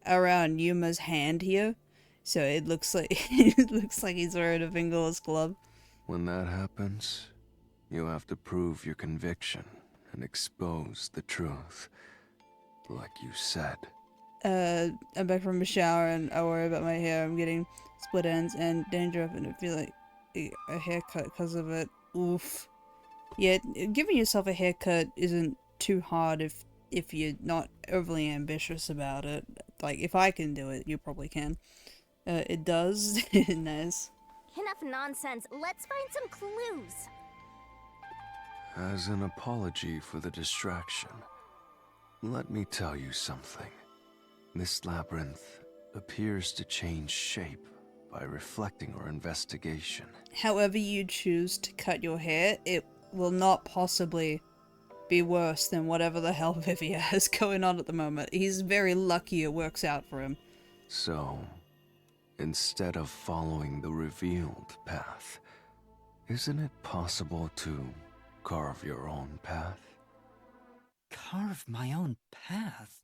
around Yuma's hand here. So it looks like he's wearing a fingerless glove.
When that happens, you have to prove your conviction and expose the truth. Like you said.
I'm back from a shower and I worry about my hair. I'm getting split ends and dandruff and I feel like a haircut because of it. Oof. Yeah, giving yourself a haircut isn't too hard if you're not overly ambitious about it. Like, if I can do it, you probably can. It does. Nice.
Enough nonsense. Let's find some clues.
As an apology for the distraction, let me tell you something. This labyrinth appears to change shape by reflecting our investigation.
However you choose to cut your hair, it will not possibly be worse than whatever the hell Vivia has going on at the moment. He's very lucky it works out for him.
So, instead of following the revealed path, isn't it possible to carve your own path?
Carve my own path?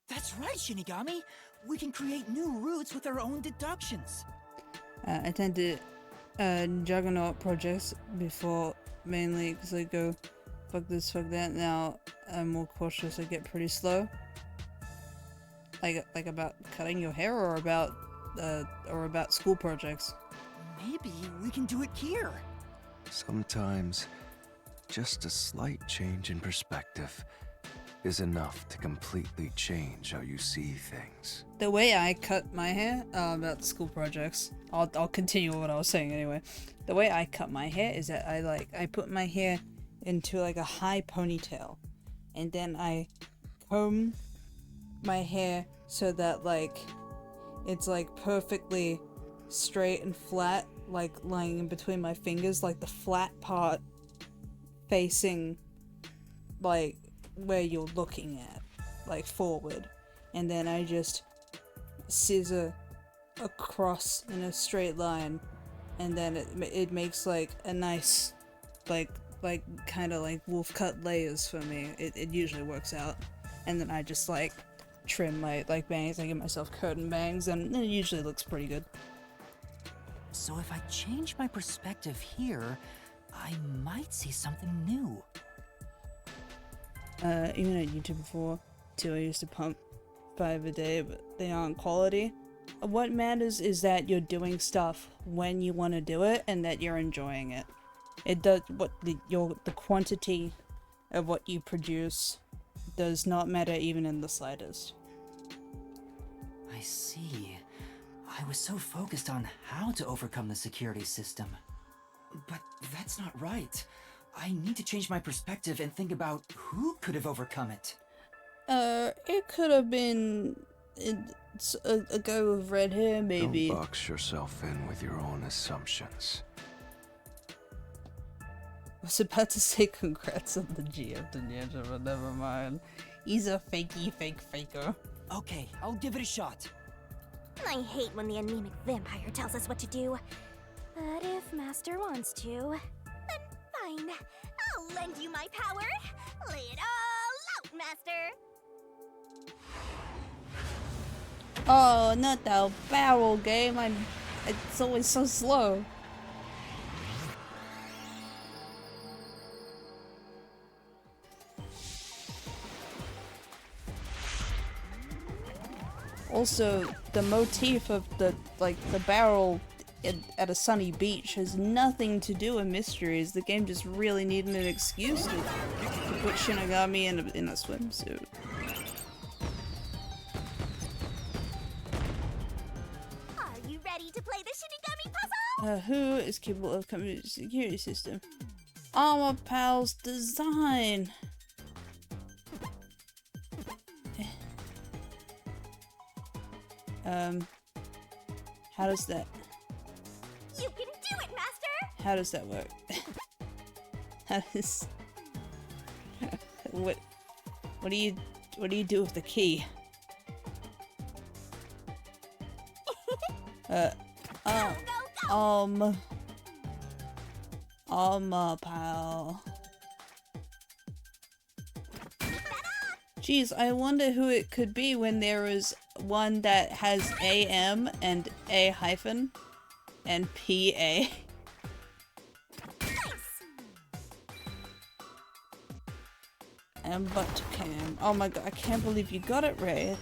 That's right, Shinigami! We can create new routes with our own deductions.
I tend to juggernaut projects before, mainly because I go fuck this, fuck that. Now I'm more cautious. I get pretty slow. Like about cutting your hair or about school projects.
Maybe we can do it here.
Sometimes, just a slight change in perspective is enough to completely change how you see things.
The way I cut my hair, about the school projects, I'll continue what I was saying anyway. The way I cut my hair is that I put my hair into like a high ponytail, and then I comb my hair so that like it's like perfectly straight and flat, like lying in between my fingers, like the flat part facing like where you're looking at, like forward, and then I just scissor across in a straight line, and then it makes like a nice like kind of like wolf cut layers for me. It usually works out, and then I just like trim my like bangs. I give myself curtain bangs, and it usually looks pretty good.
So if I change my perspective here, I might see something new.
Even on YouTube before too, I used to pump 5 a day, but they aren't quality. What matters is that you're doing stuff when you want to do it and that you're enjoying it. It does what the quantity of what you produce does not matter even in the slightest.
I see. I was so focused on how to overcome the security system. But that's not right. I need to change my perspective and think about who could have overcome it.
It could have been a guy with red hair, maybe.
Don't box yourself in with your own assumptions.
I was about to say congrats on the GF dunjen, but never mind. He's a fake faker.
Okay, I'll give it a shot.
I hate when the anemic vampire tells us what to do. But if Master wants to, then fine. I'll lend you my power. Lay it all out, Master.
Oh, not the barrel game. It's always so slow. Also, the motif of the barrel at a sunny beach has nothing to do with mysteries. The game just really needed an excuse to put Shinigami in a swimsuit.
Are you ready to play the Shinigami puzzle?
Who is capable of coming to the security system? Armor Pal's design. How does that?
You can do it, Master!
How does that work? How does? What do you do with the key? Armor Pal. Geez, I wonder who it could be when there is one that has AM and A hyphen and PA. And butt cam. Oh my god, I can't believe you got it, Ray.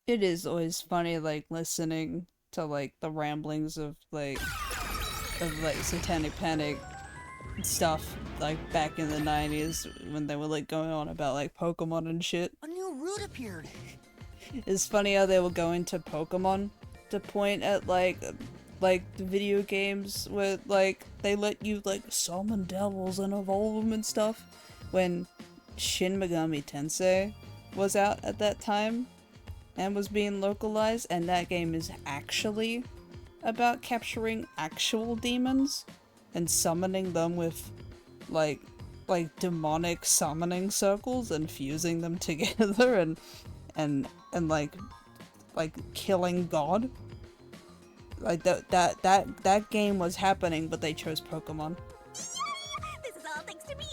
It is always funny, like, listening to, like, the ramblings of Satanic Panic stuff, like, back in the 90s, when they were, like, going on about, like, Pokemon and shit.
A new route appeared.
It's funny how they were going to Pokemon to point at, like, the video games where, like, they let you, like, summon devils and evolve them and stuff, when Shin Megami Tensei was out at that time and was being localized, and that game is actually about capturing actual demons and summoning them with like demonic summoning circles and fusing them together and like killing God. Like that game was happening, but they chose Pokemon.
This is all thanks to me!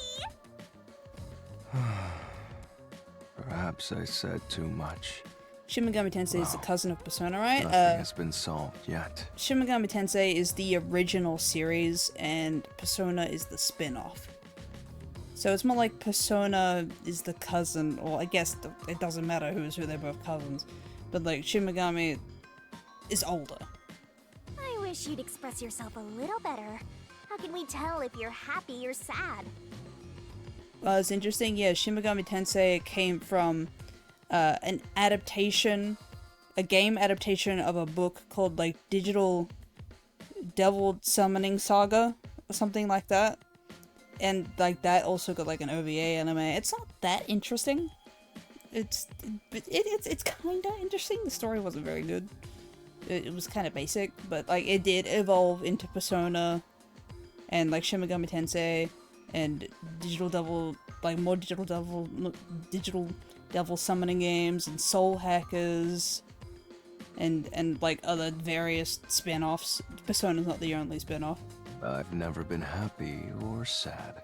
Perhaps I said too much.
Shin Megami Tensei is the cousin of Persona, right?
Nothing has been solved yet.
Shin Megami Tensei is the original series, and Persona is the spin-off. So it's more like Persona is the cousin, or I guess it doesn't matter who is who, they're both cousins. But like Shin Megami is older.
I wish you'd express yourself a little better. How can we tell if you're happy or sad?
Well, it's interesting, yeah, Shin Megami Tensei came from an adaptation, a game adaptation of a book called like Digital Devil Summoning Saga, or something like that. And like that also got like an OVA anime. It's not that interesting. It's kind of interesting. The story wasn't very good. It was kind of basic, but like it did evolve into Persona, and like Shin Megami Tensei, and Digital Devil, like more Digital Devil summoning games, and Soul Hackers, and like other various spin-offs. Persona's not the only spin-off.
I've never been happy or sad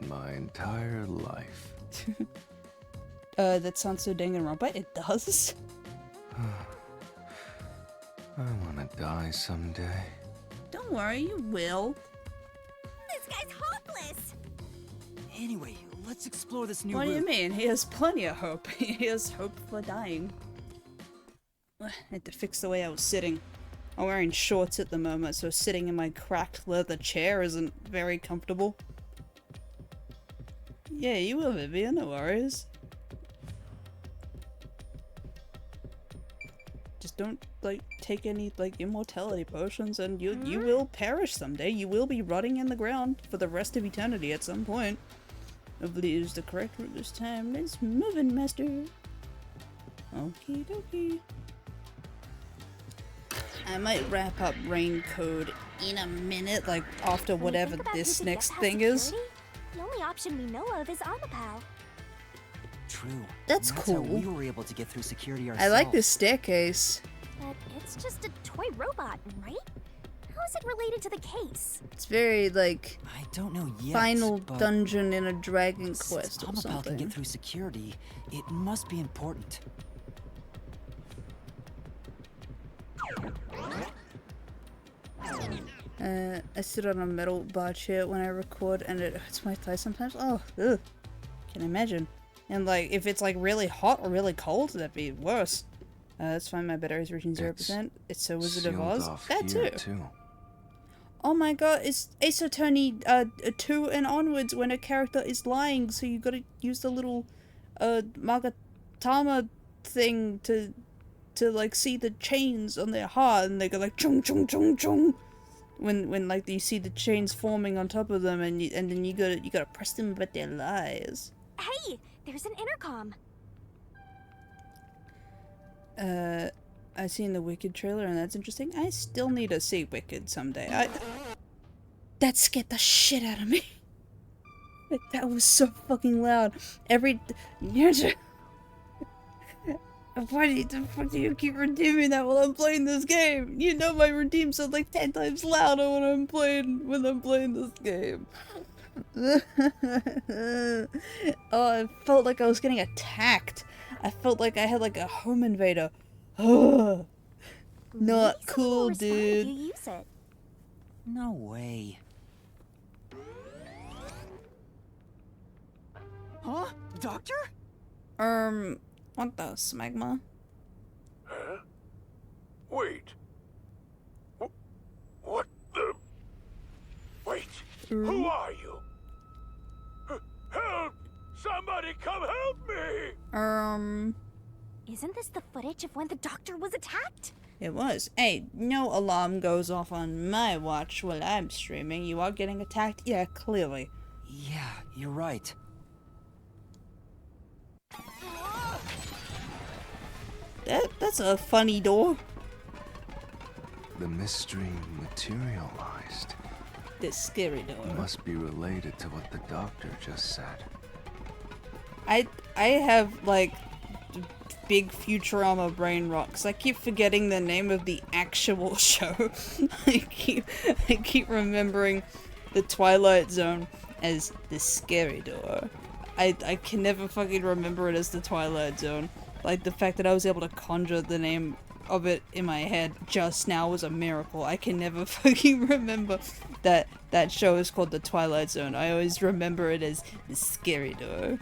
in my entire life.
That sounds so danganronpa. It does.
I wanna die someday.
Don't worry, you will.
This guy's hopeless!
Anyway, let's explore this new
What do
route.
you mean? He has plenty of hope. He has hope for dying. I had to fix the way I was sitting. I'm wearing shorts at the moment, so sitting in my cracked leather chair isn't very comfortable. Yeah, you will, Vivian, no worries. Just don't, like, take any, like, immortality potions and you will perish someday. You will be rotting in the ground for the rest of eternity at some point. Hopefully it is the correct route this time. Let's move in, master. Okie dokie. I might wrap up Rain Code in a minute, like after
When you
whatever
think about
this
who could
next
get past
thing is.
security, the only option we know of is Amapal.
True.
That's
How
cool.
we were able to get through security
I
ourselves.
like this staircase.
But it's just a toy robot, right? How is it related to the case?
It's very like
I don't know yet.
final
but
dungeon in a Dragon
since
Quest or
Amapal can
something.
get through security, it must be important.
I sit on a metal bar chair when I record and it hurts my thighs sometimes. Oh, ugh. Can imagine. And like, if it's like really hot or really cold, that'd be worse. That's fine, my battery's reaching 0%. It's so Wizard of
Sealed
Oz.
off
That
here,
too. Oh my god, it's Ace Attorney 2 and onwards when a character is lying, so you gotta use the little Magatama thing to like see the chains on their heart, and they go like chung chung chung chung when like you see the chains forming on top of them, and then you gotta press them but their lies.
Hey, there's an intercom.
I seen the Wicked trailer and that's interesting. I still need to see Wicked someday. That scared the shit out of me. That was so fucking loud. Why the fuck do you keep redeeming that while I'm playing this game? You know my redeems are like 10 times louder when I'm playing this game. Oh, I felt like I was getting attacked. I felt like I had like a home invader. Not
Maybe someone will
cool,
respond if
dude.
you use it.
No way.
Huh? Doctor?
What the smegma?
Huh? Wait. What the? Wait. Who are you? Help! Somebody come help me!
Isn't this the footage of when the doctor was attacked?
It was. Hey, no alarm goes off on my watch while I'm streaming. You are getting attacked? Yeah, clearly.
Yeah, you're right.
That's a funny door.
The mystery materialized.
This scary door.
Must be related to what the doctor just said.
I have like big Futurama brain rot because I keep forgetting the name of the actual show. I keep remembering the Twilight Zone as the scary door. I can never fucking remember it as the Twilight Zone. Like the fact that I was able to conjure the name of it in my head just now was a miracle. I can never fucking remember that show is called The Twilight Zone. I always remember it as the scary door.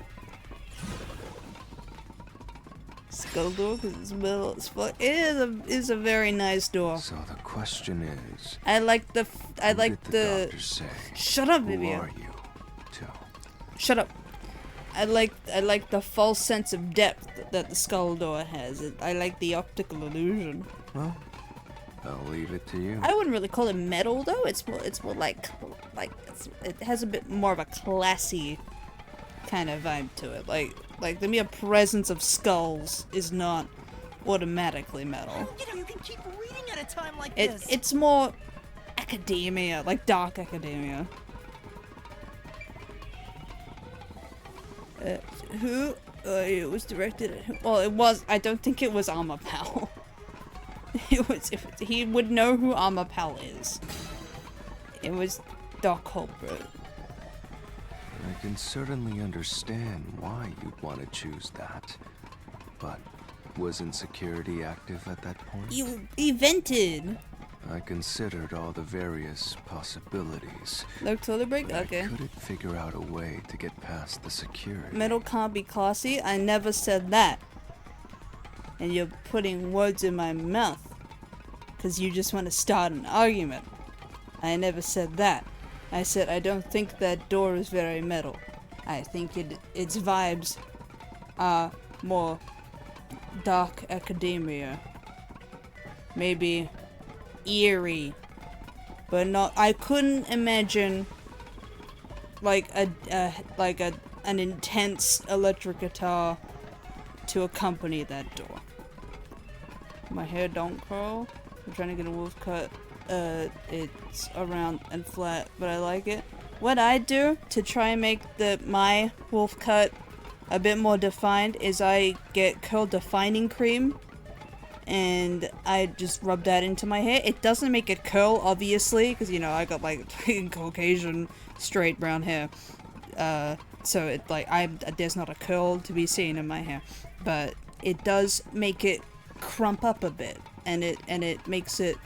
Skull door, because it's middle. It is a very nice door.
So the question is,
I like the
what did the doctor say?
Shut up,
Who
Vivian.
are you? To
Shut up. I like the false sense of depth that the skull door has. I like the optical illusion.
well, I'll leave it to you.
I wouldn't really call it metal though. It's more like it has a bit more of a classy kind of vibe to it. Like the mere presence of skulls is not automatically metal.
You know, you can keep reading at a time like this.
It's more academia, like dark academia. Who? It was directed at who? Well, it was. I don't think it was Armor Pal. He would know who Armor Pal is. It was Doc Holbrook.
I can certainly understand why you'd want to choose that. But wasn't security active at that point?
He vented.
I considered all the various possibilities.
Look, toilet break?
but
Okay.
I couldn't figure out a way to get past the security.
Metal can't be classy? I never said that. And you're putting words in my mouth. Because you just want to start an argument. I never said that. I said I don't think that door is very metal. I think its vibes are more dark academia. Maybe eerie. But not, I couldn't imagine like an intense electric guitar to accompany that door. My hair don't curl. I'm trying to get a wolf cut. It's around and flat, but I like it. What I do to try and make my wolf cut a bit more defined is I get curl defining cream and I just rub that into my hair. It doesn't make it curl, obviously, because you know I got like Caucasian straight brown hair. So it there's not a curl to be seen in my hair, but it does make it crump up a bit, and it makes it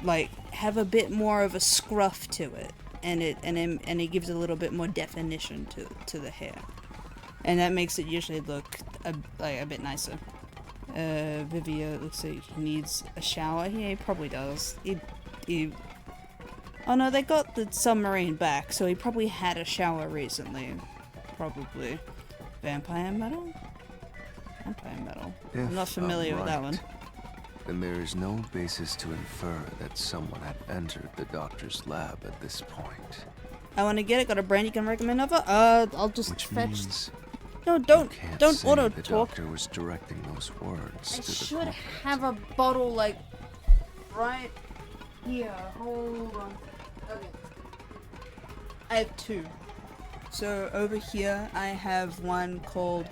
like have a bit more of a scruff to it, and it gives a little bit more definition to the hair, and that makes it usually look a bit nicer. Vivia looks like he needs a shower. Yeah, he probably does. Oh no, they got the submarine back, so he probably had a shower recently. Probably. Vampire metal? Vampire metal. I'm not familiar with that one.
Then there is no basis to infer that someone had entered the doctor's lab at this point.
I want to get it. Got a brand you can recommend of it? I'll just
Which
fetch.
means
No,
you
don't
can't say
auto
the
talk.
doctor was directing those words
I
to the
should
culprit.
have a bottle like right here. Hold on. Okay. I have two. So over here I have one called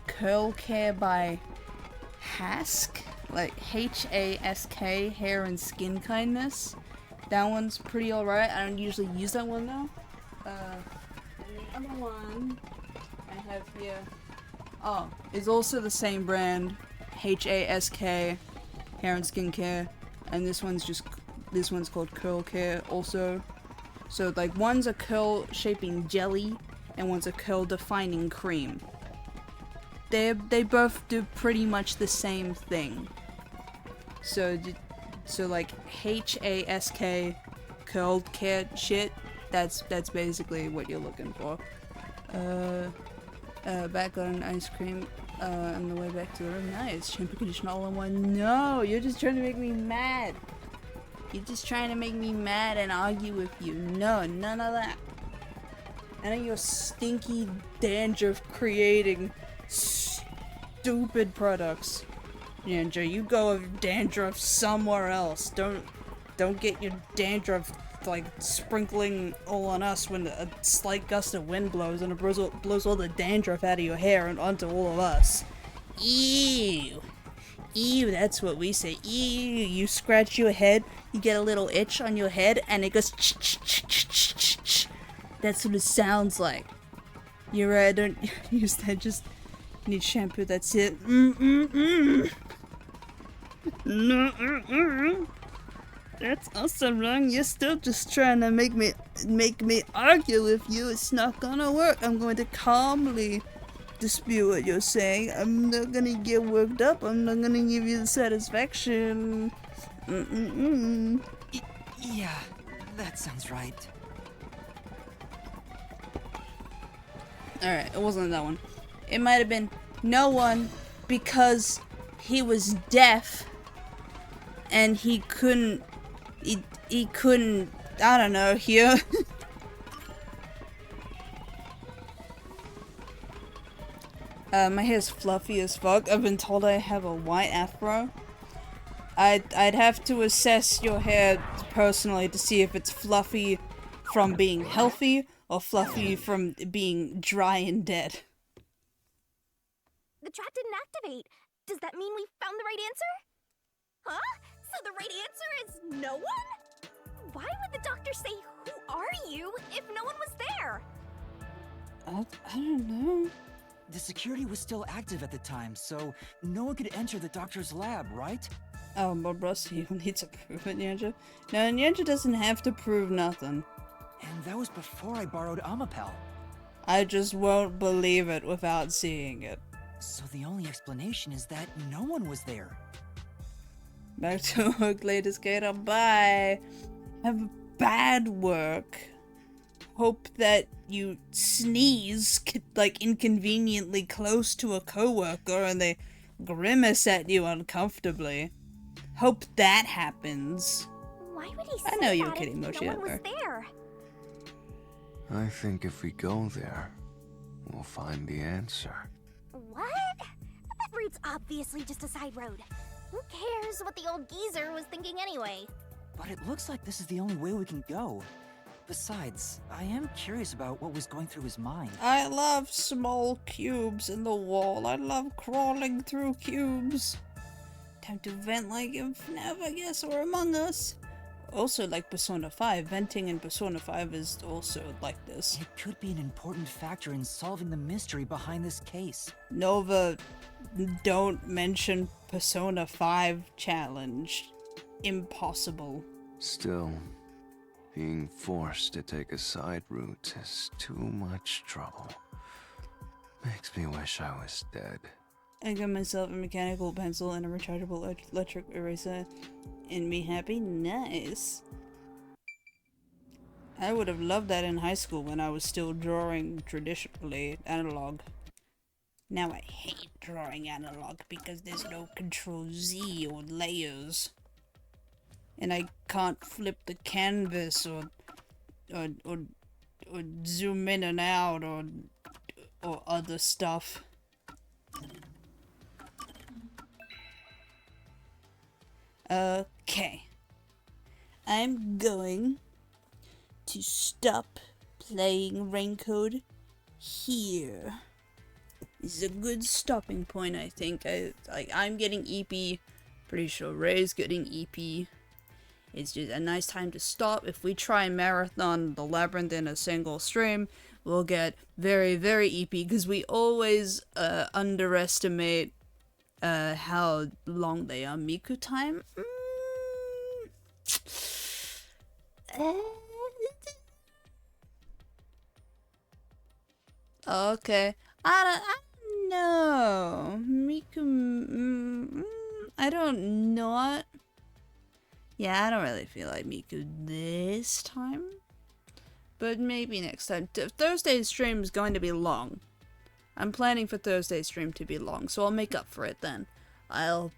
Curl Care by Hask, like Hask, Hair and Skin Kindness. That one's pretty alright. I don't usually use that one though. And the other one I have here, is also the same brand, Hask, Hair and Skincare, and this one's called Curl Care also. So like one's a curl shaping jelly and one's a curl defining cream. They both do pretty much the same thing. So like Hask curled care shit, that's basically what you're looking for. Back on ice cream on the way back to the room. Nice. Shampoo, conditioner all in one. No, you're just trying to make me mad. You're just trying to make me mad and argue with you. No, none of that. None of your stinky dandruff creating stupid products. Ninja, you go with dandruff somewhere else. Don't get your dandruff like sprinkling all on us when a slight gust of wind blows and it blows all the dandruff out of your hair and onto all of us. Ew. Ew, that's what we say. Ew, you scratch your head, you get a little itch on your head, and it goes ch-ch-ch-ch-ch-ch. That's what it sounds like. You're right, don't use that, just need shampoo, that's it. That's also wrong. You're still just trying to make me argue with you. It's not gonna work. I'm going to calmly dispute what you're saying. I'm not gonna get worked up. I'm not gonna give you the satisfaction.
Yeah, that sounds right.
Alright, it wasn't that one. It might have been no one because he was deaf and he couldn't, he couldn't, I don't know, hear. My hair's fluffy as fuck. I've been told I have a white afro. I'd have to assess your hair personally to see if it's fluffy from being healthy or fluffy from being dry and dead.
The trap didn't activate. Does that mean we found the right answer? Huh? So the right answer is no one? Why would the doctor say, "Who are you?" if no one was there?
I don't know.
The security was still active at the time, so no one could enter the doctor's lab, right?
Oh, but Rusty, you need to prove it, Ninja. No, Ninja doesn't have to prove nothing.
And that was before I borrowed Amapel.
I just won't believe it without seeing it.
So the only explanation is that no one was there.
Back to work, latest Gator. Bye. Have bad work. Hope that you sneeze, like, inconveniently close to a coworker and they grimace at you uncomfortably. Hope that happens.
Why would he say
I know you were
that
kidding,
if
Mochi,
no one was
out there.
there?
I think if we go there, we'll find the answer.
What? That route's obviously just a side road. Who cares what the old geezer was thinking anyway?
But it looks like this is the only way we can go. Besides, I am curious about what was going through his mind.
I love small cubes in the wall. I love crawling through cubes. Time to vent like in FNAF, I guess, or Among Us. Also, like Persona 5, venting in Persona 5 is also like this.
It could be an important factor in solving the mystery behind this case.
Nova, don't mention Persona 5 challenge. Impossible.
Still, being forced to take a side route is too much trouble. Makes me wish I was dead.
I got myself a mechanical pencil and a rechargeable electric eraser and be happy. Nice. I would have loved that in high school when I was still drawing traditionally analog. Now I hate drawing analog because there's no Control Z or layers. And I can't flip the canvas or zoom in and out or other stuff. Okay. I'm going to stop playing Raincoat here. This is a good stopping point, I think. I'm getting EP. Pretty sure Ray's getting EP. It's just a nice time to stop. If we try and marathon the labyrinth in a single stream, we'll get very, very EP because we always underestimate how long they are. Miku time? Okay. I don't know. Miku... I don't know. Yeah, I don't really feel like Miku this time. But maybe next time. Thursday's stream is going to be long. I'm planning for Thursday's stream to be long, so I'll make up for it then. I'll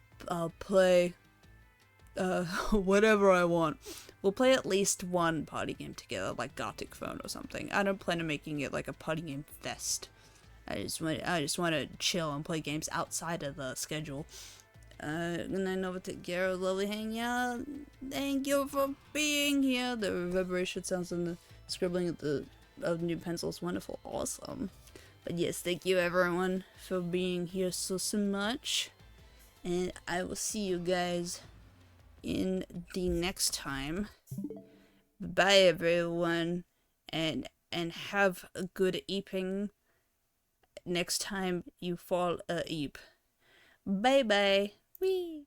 play whatever I want. We'll play at least one party game together, like Gothic Phone or something. I don't plan on making it like a party game fest. I just want to chill and play games outside of the schedule. And I know what Garo, lovely hanging out. Thank you for being here. The reverberation sounds in the scribbling of the new pencils. Wonderful, awesome. But yes, thank you everyone for being here so much. And I will see you guys in the next time. Bye everyone. And have a good eeping next time you fall asleep. Bye bye. Wee.